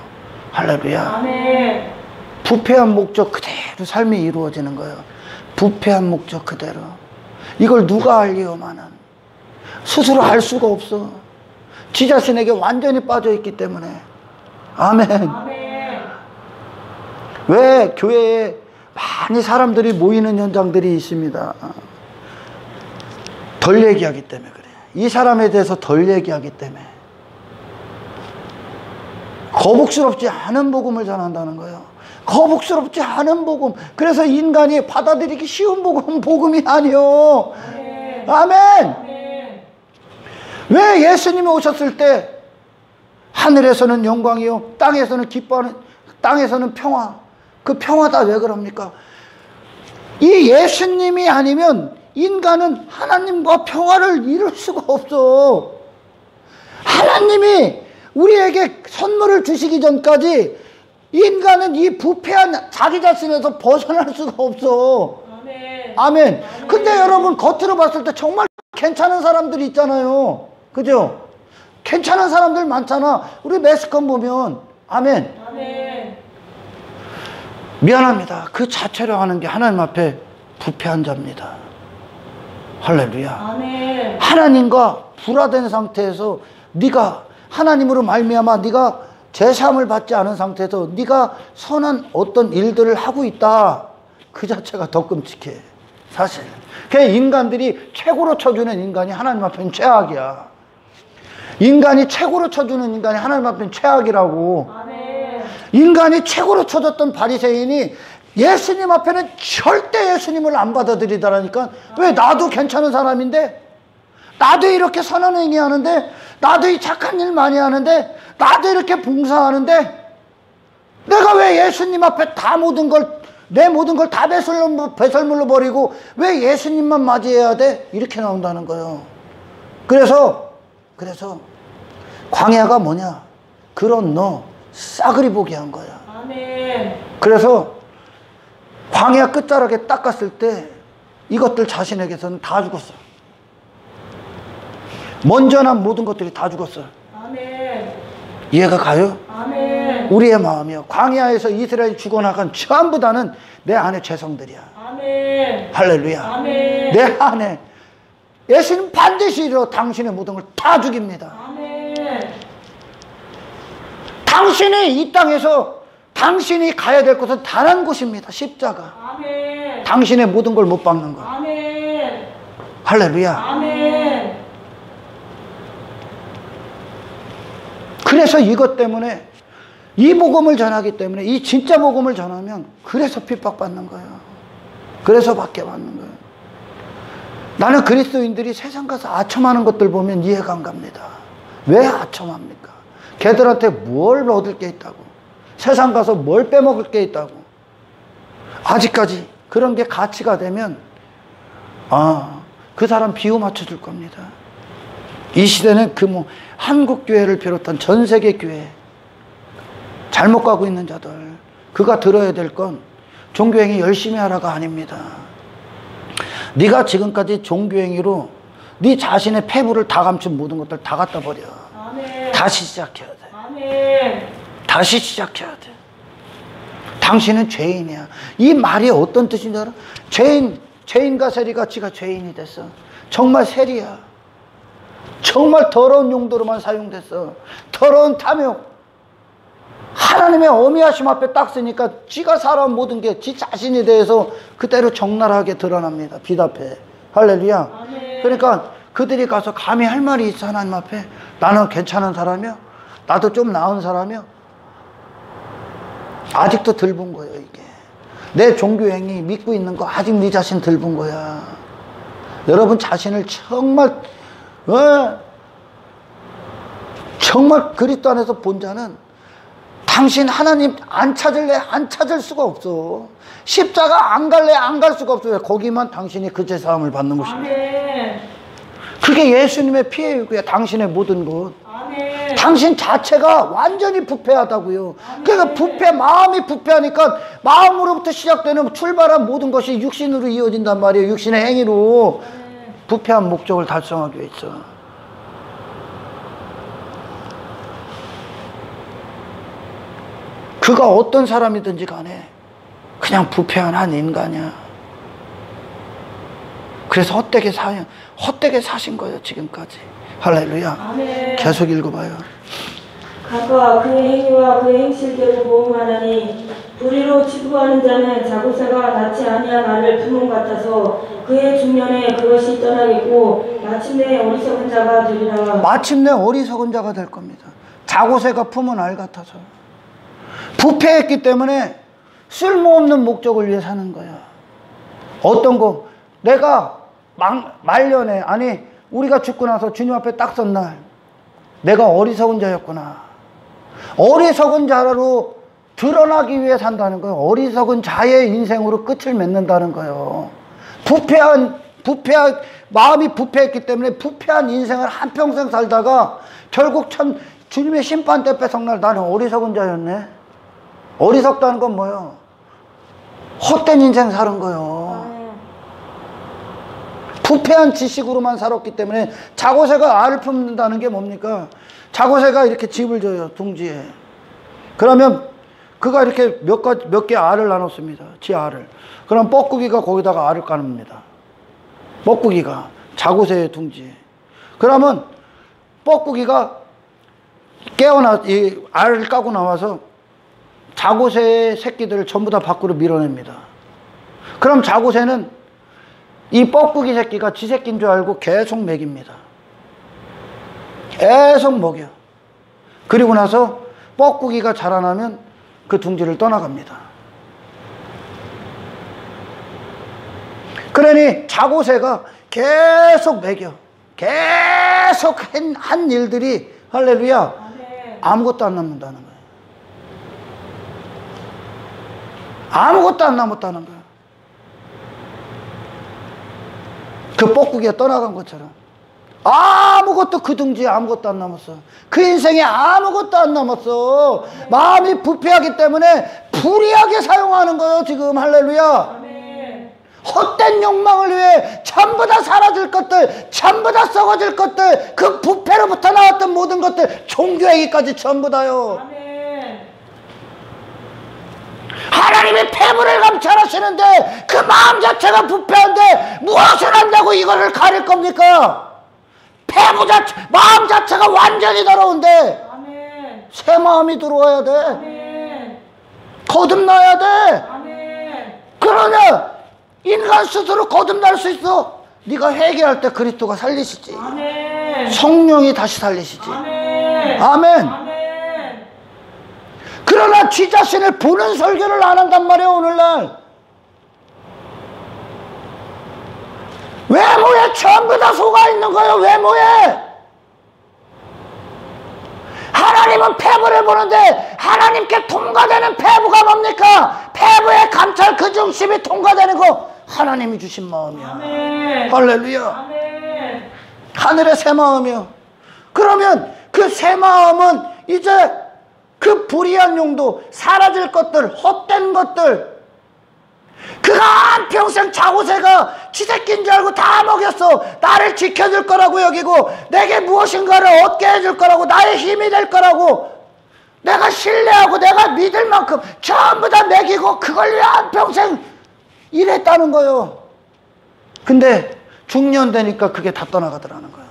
할렐루야. 아멘. 부패한 목적 그대로 삶이 이루어지는 거예요. 부패한 목적 그대로. 이걸 누가 알리오마는 스스로 알 수가 없어. 지 자신에게 완전히 빠져 있기 때문에. 아멘. 아멘. 왜 교회에 많이 사람들이 모이는 현장들이 있습니다. 덜 얘기하기 때문에 그래요. 이 사람에 대해서 덜 얘기하기 때문에. 거북스럽지 않은 복음을 전한다는 거예요. 거북스럽지 않은 복음. 그래서 인간이 받아들이기 쉬운 복음은 복음이 아니요. 아멘. 왜 예수님이 오셨을 때 하늘에서는 영광이요 땅에서는 기뻐하는, 땅에서는 평화, 그 평화다 왜 그럽니까? 이 예수님이 아니면 인간은 하나님과 평화를 이룰 수가 없어. 하나님이 우리에게 선물을 주시기 전까지 인간은 이 부패한 자기 자신에서 벗어날 수가 없어. 아멘. 아멘. 근데 여러분 겉으로 봤을 때 정말 괜찮은 사람들이 있잖아요. 그죠? 괜찮은 사람들 많잖아. 우리 매스컴 보면. 아멘. 아멘. 미안합니다. 그 자체로 하는 게 하나님 앞에 부패한 자입니다. 할렐루야. 아멘. 하나님과 불화된 상태에서 네가 하나님으로 말미암아 네가 제사함을 받지 않은 상태에서 네가 선한 어떤 일들을 하고 있다. 그 자체가 더 끔찍해. 사실. 그냥 인간들이 최고로 쳐주는 인간이 하나님 앞에는 최악이야. 인간이 최고로 쳐주는 인간이 하나님 앞에는 최악이라고. 아멘. 인간이 최고로 쳐줬던 바리새인이 예수님 앞에는 절대 예수님을 안 받아들이더라니까. 왜? 나도 괜찮은 사람인데, 나도 이렇게 선한 행위 하는데, 나도 이 착한 일 많이 하는데, 나도 이렇게 봉사하는데, 내가 왜 예수님 앞에 다 모든 걸, 내 모든 걸 다 배설물로 버리고 왜 예수님만 맞이해야 돼? 이렇게 나온다는 거예요. 그래서 광야가 뭐냐? 그런 너 싸그리 보게 한 거야. 아멘. 그래서 광야 끝자락에 딱 갔을 때 이것들 자신에게서는 다 죽었어. 먼저 난 모든 것들이 다 죽었어. 아멘. 이해가 가요? 아멘. 우리의 마음이요. 광야에서 이스라엘이 죽어나간 전부 다는 내 안의 죄성들이야. 아멘. 할렐루야. 아멘. 내 안에 예수님 반드시 이루어 당신의 모든 걸 다 죽입니다. 아멘. 당신이 이 땅에서 당신이 가야 될 곳은 단 한 곳입니다. 십자가. 아멘. 당신의 모든 걸 못 박는 거. 아멘. 할렐루야. 아멘. 그래서 이것 때문에 이 복음을 전하기 때문에 이 진짜 복음을 전하면 그래서 핍박받는 거예요. 그래서 박해받는 거예요. 나는 그리스도인들이 세상 가서 아첨하는 것들 보면 이해가 안 갑니다. 왜 아첨합니까? 걔들한테 뭘 얻을 게 있다고, 세상 가서 뭘 빼먹을 게 있다고. 아직까지 그런 게 가치가 되면 그 사람 비유 맞춰줄 겁니다. 이 시대는 한국교회를 비롯한 전 세계 교회 잘못 가고 있는 자들, 그가 들어야 될 건 종교행위 열심히 하라가 아닙니다. 네가 지금까지 종교행위로 네 자신의 폐부를 다 감춘 모든 것들 다 갖다 버려. 아멘. 다시 시작해야 돼. 아멘. 다시 시작해야 돼. 당신은 죄인이야. 이 말이 어떤 뜻인 줄 알아? 죄인과 세리같이가 죄인이 됐어. 정말 세리야. 정말 더러운 용도로만 사용됐어. 더러운 탐욕. 하나님의 어미하심 앞에 딱 쓰니까 지가 살아온 모든 게 지 자신에 대해서 그대로 적나라하게 드러납니다. 빛 앞에. 할렐루야. 아멘. 그러니까 그들이 가서 감히 할 말이 있어. 하나님 앞에 나는 괜찮은 사람이야, 나도 좀 나은 사람이야. 아직도 덜 본 거예요. 이게 내 종교행위 믿고 있는 거 아직 네 자신 덜 본 거야. 여러분 자신을 정말 그리스도 안에서 본 자는 당신 하나님 안 찾을래? 안 찾을 수가 없어. 십자가 안 갈래? 안 갈 수가 없어요. 거기만 당신이 그 제사함을 받는 것입니다. 아멘. 그게 예수님의 피의 유구야. 당신의 모든 것. 아멘. 당신 자체가 완전히 부패하다고요. 아멘. 그러니까 마음이 부패하니까 마음으로부터 시작되는 출발한 모든 것이 육신으로 이어진단 말이에요. 육신의 행위로. 아멘. 부패한 목적을 달성하기 위해서. 그가 어떤 사람이든지 간에 그냥 부패한 한 인간이야. 그래서 헛되게 사신 거예요. 지금까지. 할렐루야. 아멘. 계속 읽어봐요. 각과 그의 행위와 그의 행실대로 보응하나니 불의로 치부하는 자는 자고새가 낳지 아니한 알을 품은 같아서 그의 중년에 그것이 떠나겠고 마침내 어리석은 자가 되리라. 마침내 어리석은 자가 될 겁니다. 자고새가 품은 알 같아서. 부패했기 때문에 쓸모없는 목적을 위해 사는 거야. 어떤 거? 내가 말년에, 아니 우리가 죽고 나서 주님 앞에 딱 선 날 내가 어리석은 자였구나. 어리석은 자로 드러나기 위해 산다는 거예요. 어리석은 자의 인생으로 끝을 맺는다는 거예요. 마음이 부패했기 때문에 부패한 인생을 한평생 살다가 결국 주님의 심판 때 뺏어날 나는 어리석은 자였네. 어리석다는 건 뭐예요? 헛된 인생 사는 거예요. 부패한 지식으로만 살았기 때문에. 자고새가 알을 품는다는 게 뭡니까? 자고새가 이렇게 집을 져요, 둥지에. 그러면 그가 이렇게 몇 개 알을 나눴습니다. 지 알을. 그럼 뻐꾸기가 거기다가 알을 까놉니다. 뻐꾸기가 자고새의 둥지에. 그러면 뻐꾸기가 이 알을 까고 나와서 자고새의 새끼들을 전부 다 밖으로 밀어냅니다. 그럼 자고새는 이 뻐꾸기 새끼가 지 새끼인 줄 알고 계속 먹입니다. 계속 먹여. 그리고 나서 뻐꾸기가 자라나면 그 둥지를 떠나갑니다. 그러니 자고새가 계속 먹여. 계속 한 일들이 할렐루야 아무것도 안 남는다는 거예요. 아무것도 안 남았다는 거예요. 그 뻐꾸기가 떠나간 것처럼 아무것도 그 둥지에 아무것도 안 남았어. 그 인생에 아무것도 안 남았어. 마음이 부패하기 때문에 불의하게 사용하는 거예요 지금. 할렐루야. 헛된 욕망을 위해 전부 다 사라질 것들, 전부 다 썩어질 것들, 그 부패로부터 나왔던 모든 것들, 종교행위까지 전부 다요. 하나님이 폐부를 감찰하시는데 그 마음 자체가 부패한데 무엇을 한다고 이거를 가릴 겁니까? 마음 자체가 완전히 더러운데 새 마음이 들어와야 돼. 거듭나야 돼. 그러냐 인간 스스로 거듭날 수 있어. 네가 회개할 때 그리스도가 살리시지. 성령이 다시 살리시지. 아멘. 그러나 지 자신을 보는 설교를 안 한단 말이에요 오늘날. 외모에 전부 다 속아 있는 거예요. 외모에. 하나님은 폐부를 보는데 하나님께 통과되는 폐부가 뭡니까? 폐부의 감찰 그 중심이 통과되는 거 하나님이 주신 마음이야. 아멘. 할렐루야. 아멘. 하늘의 새 마음이요. 그러면 그 새 마음은 이제 그 불의한 용도, 사라질 것들, 헛된 것들, 그가 한평생 자고새가 쥐새끼인 줄 알고 다 먹였어. 나를 지켜줄 거라고 여기고 내게 무엇인가를 얻게 해줄 거라고, 나의 힘이 될 거라고, 내가 신뢰하고 내가 믿을 만큼 전부 다 먹이고 그걸 위해 한평생 일했다는 거예요. 근데 중년 되니까 그게 다 떠나가더라는 거예요.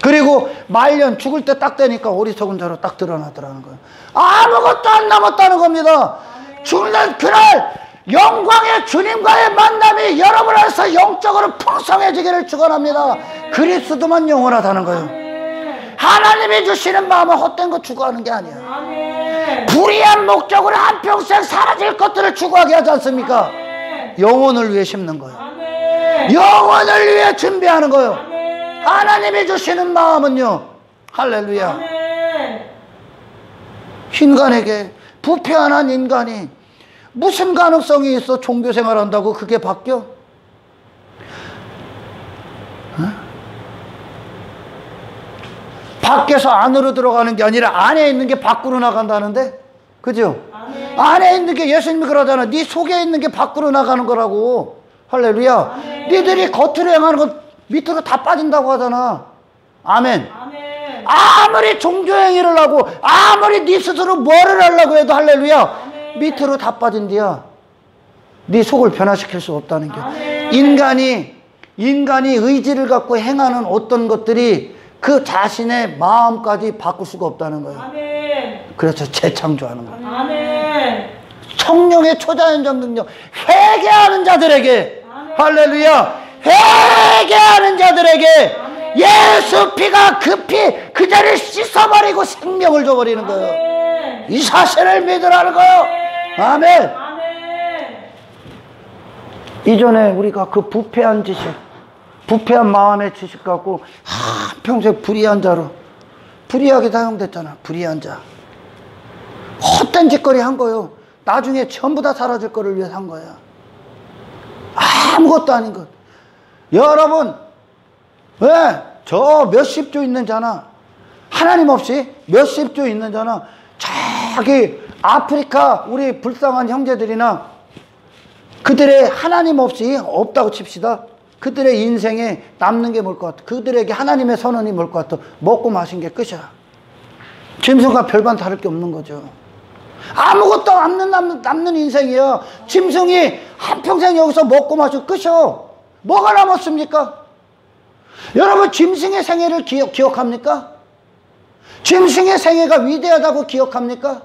그리고 말년 죽을 때 딱 되니까 어리석은 자로 딱 드러나더라는 거예요. 아무것도 안 남았다는 겁니다. 죽는 그날 영광의 주님과의 만남이 여러분 안에서 영적으로 풍성해지기를 축원합니다. 그리스도만 영원하다는 거예요. 하나님이 주시는 마음은 헛된 거 추구하는 게 아니야. 불의한 목적으로 한평생 사라질 것들을 추구하게 하지 않습니까? 영혼을 위해 심는 거예요. 영혼을 위해 준비하는 거예요. 하나님이 주시는 마음은요, 할렐루야. 인간에게, 부패한 한 인간이 무슨 가능성이 있어 종교 생활한다고 그게 바뀌어? 어? 밖에서 안으로 들어가는 게 아니라 안에 있는 게 밖으로 나간다는데? 그죠? 안에 있는 게, 예수님이 그러잖아. 네 속에 있는 게 밖으로 나가는 거라고. 할렐루야. 니들이 겉으로 행하는 건 밑으로 다 빠진다고 하잖아. 아멘. 아무리 종교행위를 하고 아무리 네 스스로 뭐를 하려고 해도 할렐루야, 밑으로 다 빠진디야. 네 속을 변화시킬 수 없다는 게. 인간이 의지를 갖고 행하는 어떤 것들이 그 자신의 마음까지 바꿀 수가 없다는 거예요. 그래서 재창조하는 거예요. 성령의 초자연적 능력, 회개하는 자들에게, 아멘. 할렐루야, 회개하는 자들에게 아멘. 예수 피가 그 피 그자를 씻어버리고 생명을 줘버리는 거예요. 아멘. 이 사실을 믿으라는 거예요. 아멘. 아멘. 이전에 우리가 그 부패한 지식, 부패한 마음의 지식 갖고 한평생 불의한 자로, 불의하게 사용됐잖아. 불의한 자. 헛된 짓거리 한 거예요. 나중에 전부 다 사라질 거를 위해서 한 거야. 아무것도 아닌 것. 여러분, 왜? 저 몇십 조 있는 자나, 하나님 없이 몇십 조 있는 자나, 저기 아프리카 우리 불쌍한 형제들이나 그들의 하나님 없이 없다고 칩시다. 그들의 인생에 남는 게 뭘 것 같아? 그들에게 하나님의 선언이 뭘 것 같아? 먹고 마신 게 끝이야. 짐승과 별반 다를 게 없는 거죠. 아무것도 남는 인생이야. 짐승이 한평생 여기서 먹고 마시고 끝이요. 뭐가 남았습니까? 여러분, 짐승의 생애를 기억합니까? 짐승의 생애가 위대하다고 기억합니까?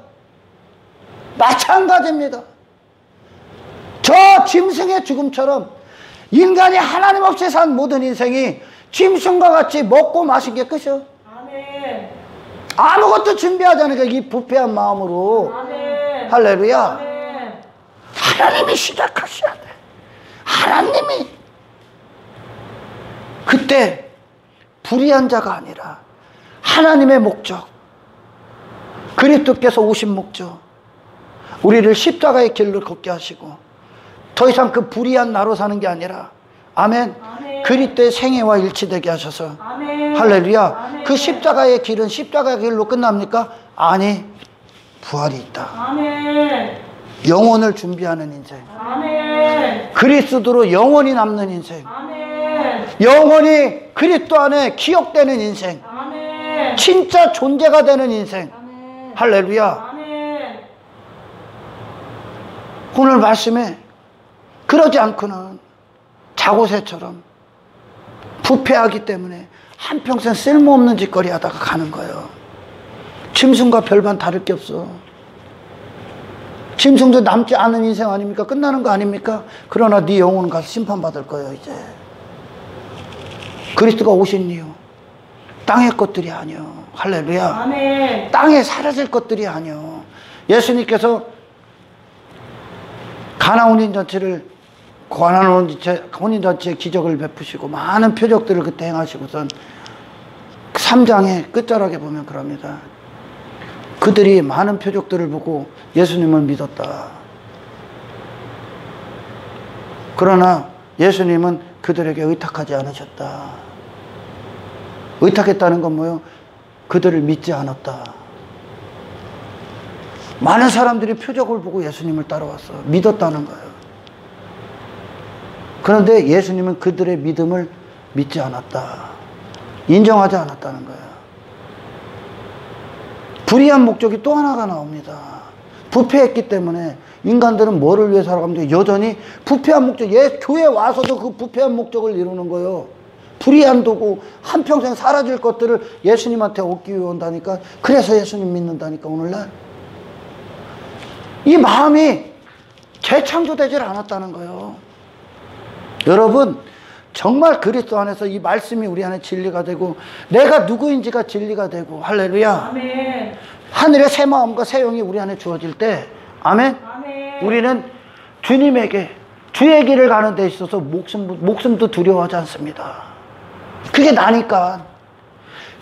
마찬가지입니다. 저 짐승의 죽음처럼 인간이 하나님 없이 산 모든 인생이 짐승과 같이 먹고 마신 게 끝이요. 아멘. 아무것도 준비하지 않으니까 이 부패한 마음으로. 아멘. 할렐루야. 아멘. 하나님이 시작하셔야 돼. 하나님이. 그때 불의한 자가 아니라 하나님의 목적, 그리스도께서 오신 목적, 우리를 십자가의 길로 걷게 하시고 더 이상 그 불의한 나로 사는 게 아니라, 아멘, 아멘. 그리스도의 생애와 일치되게 하셔서, 아멘. 할렐루야. 아멘. 그 십자가의 길은 십자가의 길로 끝납니까? 아니, 부활이 있다. 아멘. 영혼을 준비하는 인생, 아멘. 그리스도로 영원히 남는 인생, 아멘. 영원히 그리스도 안에 기억되는 인생, 아멘. 진짜 존재가 되는 인생. 아멘. 할렐루야. 아멘. 오늘 말씀에 그러지 않고는 자고새처럼 부패하기 때문에 한평생 쓸모없는 짓거리 하다가 가는 거예요. 짐승과 별반 다를 게 없어. 짐승도 남지 않은 인생 아닙니까? 끝나는 거 아닙니까? 그러나 네 영혼은 가서 심판받을 거예요. 이제 그리스도가 오신 이유 땅의 것들이 아니요. 할렐루야. 아멘. 땅에 사라질 것들이 아니요. 예수님께서 가나 혼인잔치의 기적을 베푸시고 많은 표적들을 그때 행하시고선 3장의 끝자락에 보면 그럽니다. 그들이 많은 표적들을 보고 예수님을 믿었다. 그러나 예수님은 그들에게 의탁하지 않으셨다. 의탁했다는 건 뭐예요? 그들을 믿지 않았다. 많은 사람들이 표적을 보고 예수님을 따라왔어. 믿었다는 거예요. 그런데 예수님은 그들의 믿음을 믿지 않았다. 인정하지 않았다는 거예요. 불의한 목적이 또 하나가 나옵니다. 부패했기 때문에 인간들은 뭐를 위해 살아가면 여전히 부패한 목적, 교회 와서도 그 부패한 목적을 이루는 거예요. 불의한 도구, 한평생 사라질 것들을 예수님한테 얻기 위해 온다니까. 그래서 예수님 믿는다니까, 오늘날. 이 마음이 재창조되질 않았다는 거예요. 여러분, 정말 그리스도 안에서 이 말씀이 우리 안에 진리가 되고 내가 누구인지가 진리가 되고, 할렐루야. 아멘. 하늘의 새 마음과 새 영이 우리 안에 주어질 때, 아멘. 아멘. 우리는 주님에게, 주의 길을 가는 데 있어서 목숨도 두려워하지 않습니다. 그게 나니까.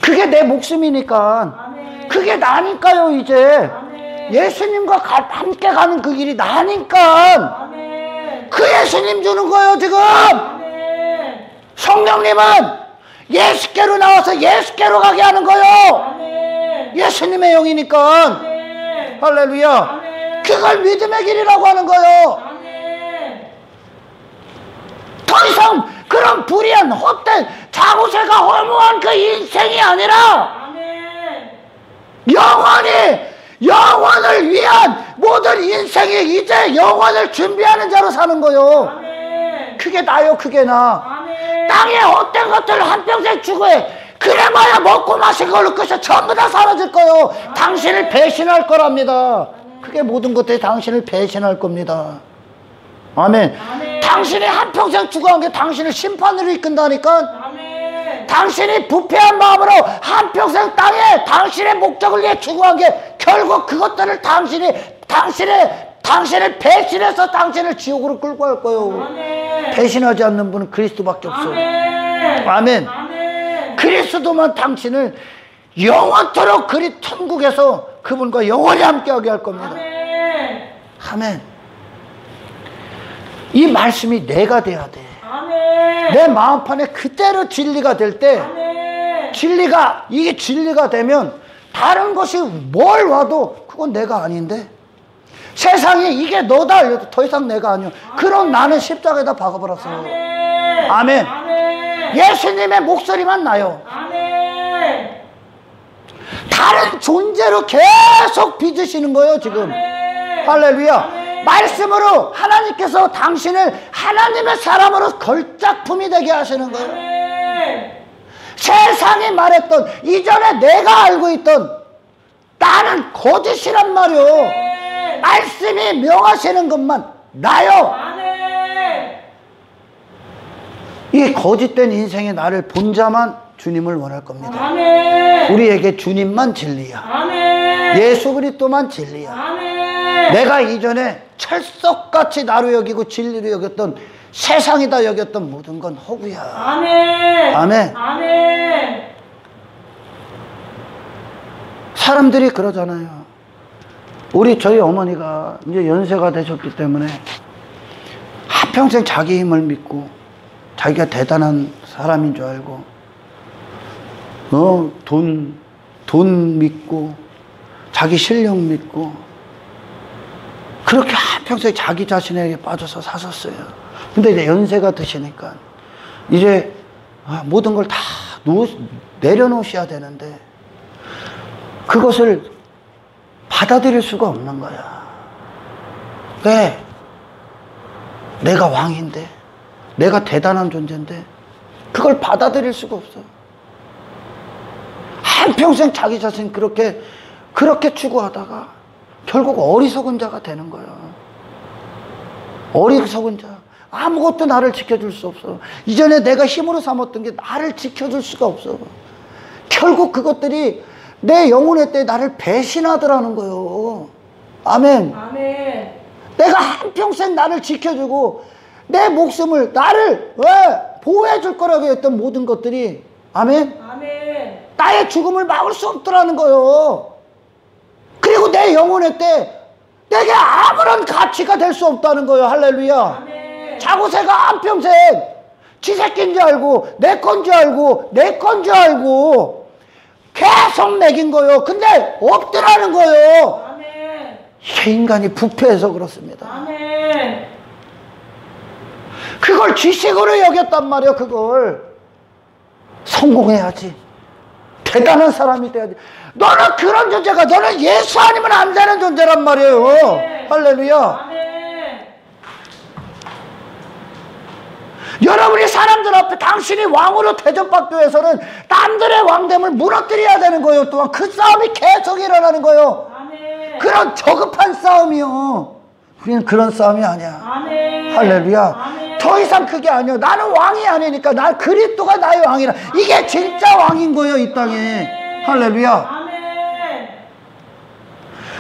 그게 내 목숨이니까. 아멘. 그게 나니까요, 이제. 아멘. 예수님과 함께 가는 그 길이 나니까. 아멘. 그 예수님 주는 거예요, 지금. 아멘. 성령님은 예수께로 나와서 예수께로 가게 하는 거예요. 아멘. 예수님의 영이니까. 아멘. 할렐루야. 아멘. 그걸 믿음의 길이라고 하는 거예요. 아멘. 더 이상 그런 불의한 헛된 자고새가 허무한 그 인생이 아니라 아멘. 영원을 위한 모든 인생이 이제 영원을 준비하는 자로 사는 거예요. 아멘. 그게 나요, 그게 나. 아멘. 땅에 헛된 것들을 한평생 추구해. 그래봐야 먹고 마신 걸로 끝이 전부 다 사라질 거예요. 당신을 배신할 거랍니다. 그게 모든 것들이 당신을 배신할 겁니다. 아멘. 아멘. 당신이 한평생 추구한 게 당신을 심판으로 이끈다니까. 아멘. 당신이 부패한 마음으로 한평생 땅에 당신의 목적을 위해 추구한 게 결국 그것들을 당신을 배신해서 당신을 지옥으로 끌고 갈 거예요. 아멘. 배신하지 않는 분은 그리스도밖에 없어요. 아멘. 아멘. 아멘. 그리스도만 당신을 영원토록 천국에서 그분과 영원히 함께하게 할 겁니다. 아멘. 아멘. 이 말씀이 내가 돼야 돼. 아멘. 내 마음판에 그대로 진리가 될 때, 아멘. 이게 진리가 되면 다른 것이 뭘 와도 그건 내가 아닌데, 세상이 이게 너다 알려도 더 이상 내가 아니야. 그럼 나는 십자가에다 박아버렸어요. 아멘. 아멘. 아멘. 예수님의 목소리만 나요. 아멘. 다른 존재로 계속 빚으시는 거예요 지금. 아멘. 할렐루야. 아멘. 말씀으로 하나님께서 당신을 하나님의 사람으로 걸작품이 되게 하시는 거예요. 아멘. 세상이 말했던, 이전에 내가 알고 있던 나는 거짓이란 말이요. 아멘. 말씀이 명하시는 것만 나요. 아멘. 이 거짓된 인생의 나를 본 자만 주님을 원할 겁니다. 아멘. 우리에게 주님만 진리야. 아멘. 예수 그리스도만 진리야. 아멘. 내가 이전에 철석같이 나로 여기고 진리로 여겼던, 세상이다 여겼던 모든 건 허구야. 아멘. 아멘. 아멘. 사람들이 그러잖아요. 저희 어머니가 이제 연세가 되셨기 때문에 한평생 자기 힘을 믿고 자기가 대단한 사람인 줄 알고 돈 믿고 자기 실력 믿고 그렇게 한평생 자기 자신에게 빠져서 사셨어요. 근데 이제 연세가 드시니까 이제 모든 걸 다 내려놓으셔야 되는데 그것을 받아들일 수가 없는 거야. 왜? 내가 왕인데, 내가 대단한 존재인데 그걸 받아들일 수가 없어. 한평생 자기 자신 그렇게 추구하다가 결국 어리석은 자가 되는 거야. 어리석은 자. 아무것도 나를 지켜줄 수 없어. 이전에 내가 힘으로 삼았던 게 나를 지켜줄 수가 없어. 결국 그것들이 내 영혼의 때에 나를 배신하더라는 거예요. 아멘. 아멘. 내가 한평생 나를 지켜주고 내 목숨을 나를 보호해 줄 거라고 했던 모든 것들이, 아멘, 아멘. 나의 죽음을 막을 수 없더라는 거예요. 그리고 내 영혼의 때 내게 아무런 가치가 될 수 없다는 거예요. 할렐루야. 아멘. 자고새가 한평생 지 새끼인 줄 알고 내 건 줄 알고 계속 먹인 거예요. 근데 없더라는 거예요. 아멘. 이 인간이 부패해서 그렇습니다. 아멘. 그걸 지식으로 여겼단 말이에요. 그걸 성공해야지, 대단한 사람이 돼야지. 너는 그런 존재가, 너는 예수 아니면 안 되는 존재란 말이에요. 아멘. 할렐루야. 아멘. 여러분이 사람들 앞에 당신이 왕으로 대접받기 위해서는 남들의 왕됨을 무너뜨려야 되는 거예요. 또한 그 싸움이 계속 일어나는 거예요. 아멘. 그런 저급한 싸움이요. 우리는 그런 싸움이 아니야. 아멘. 할렐루야. 아멘. 더 이상 그게 아니야. 나는 왕이 아니니까 나 그리스도가 나의 왕이라. 이게 진짜 왕인 거예요, 이 땅에. 할렐루야. 아멘.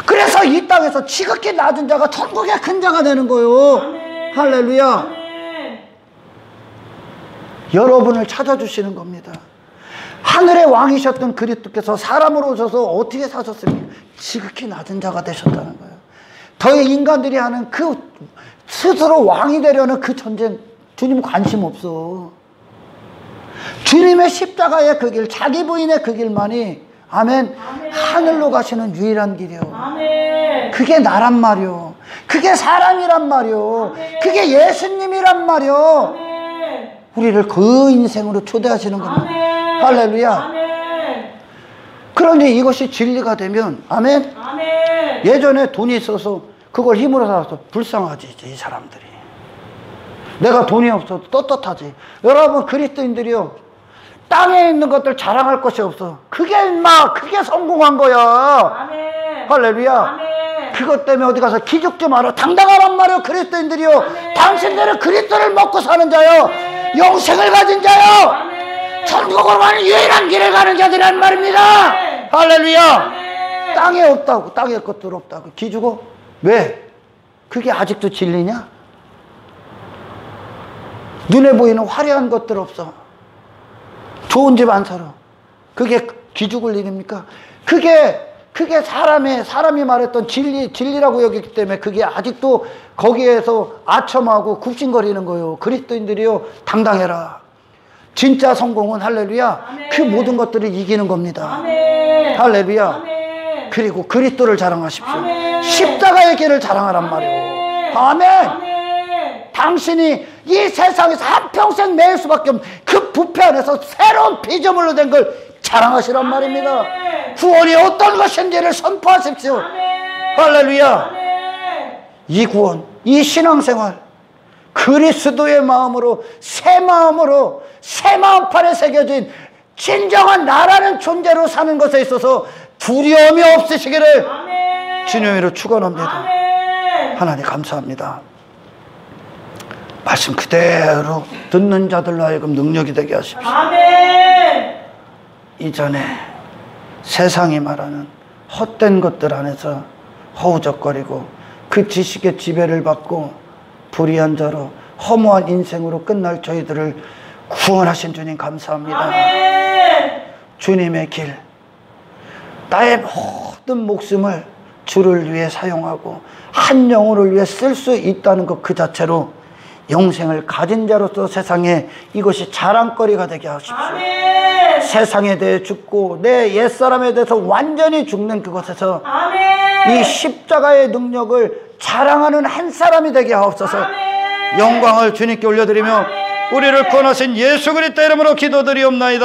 그래서 이 땅에서 지극히 낮은 자가 천국의 큰 자가 되는 거예요. 아멘. 할렐루야. 아멘. 여러분을 찾아주시는 겁니다. 하늘의 왕이셨던 그리스도께서 사람으로 오셔서 어떻게 사셨습니까? 지극히 낮은 자가 되셨다는 거예요. 더 인간들이 하는 그 스스로 왕이 되려는 그 전쟁, 주님 관심 없어. 주님의 십자가의 그 길, 자기 부인의 그 길만이, 아멘, 아멘. 하늘로 가시는 유일한 길이요. 아멘. 그게 나란 말이요. 그게 사람이란 말이요. 아멘. 그게 예수님이란 말이요. 아멘. 우리를 그 인생으로 초대하시는 겁니다. 아멘. 할렐루야. 아멘. 그러니 이것이 진리가 되면, 아멘, 아멘. 예전에 돈이 있어서 그걸 힘으로 살아서 불쌍하지, 이 사람들이. 내가 돈이 없어도 떳떳하지. 여러분, 그리스도인들이요, 땅에 있는 것들 자랑할 것이 없어. 그게 성공한 거야. 아멘. 할렐루야. 아멘. 그것 때문에 어디 가서 기죽지 마라. 당당하란 말이요. 그리스도인들이요. 당신들은 그리스도를 먹고 사는 자요. 영생을 가진 자요. 천국으로 가는 유일한 길을 가는 자들이란 말입니다. 할렐루야. 땅에 없다고, 땅에 것들 없다고 기죽어? 왜? 그게 아직도 진리냐? 눈에 보이는 화려한 것들 없어. 좋은 집 안 살아. 그게 기죽을 일입니까? 그게 사람이 말했던 진리라고 여기기 때문에 그게 아직도 거기에서 아첨하고 굽신거리는 거예요. 그리스도인들이요, 당당해라. 진짜 성공은 할렐루야. 아멘. 그 모든 것들을 이기는 겁니다. 아멘. 할렐루야. 아멘. 그리고 그리스도를 자랑하십시오. 아멘. 십자가의 길을 자랑하란 말이에요. 아멘. 아멘. 당신이 이 세상에서 한평생 매일 수밖에 없는 그 부패 안에서 새로운 피조물로 된 걸 자랑하시란 말입니다. 구원이 어떤 것인지를 선포하십시오. 할렐루야. 이 구원, 이 신앙생활, 그리스도의 마음으로 새 마음판에 새겨진 진정한 나라는 존재로 사는 것에 있어서 두려움이 없으시기를 주님으로 축원합니다. 하나님 감사합니다. 말씀 그대로 듣는 자들로 하여금 능력이 되게 하십시오. 아멘. 이전에 세상이 말하는 헛된 것들 안에서 허우적거리고 그 지식의 지배를 받고 불의한 자로 허무한 인생으로 끝날 저희들을 구원하신 주님 감사합니다. 아멘. 주님의 길, 나의 모든 목숨을 주를 위해 사용하고 한 영혼을 위해 쓸 수 있다는 것 그 자체로 영생을 가진 자로서 세상에 이것이 자랑거리가 되게 하십시오. 아멘. 세상에 대해 죽고 내 옛사람에 대해서 완전히 죽는 그것에서 아멘. 이 십자가의 능력을 자랑하는 한 사람이 되게 하옵소서. 아멘. 영광을 주님께 올려드리며 아멘. 우리를 구원하신 예수 그리스도 이름으로 기도드리옵나이다.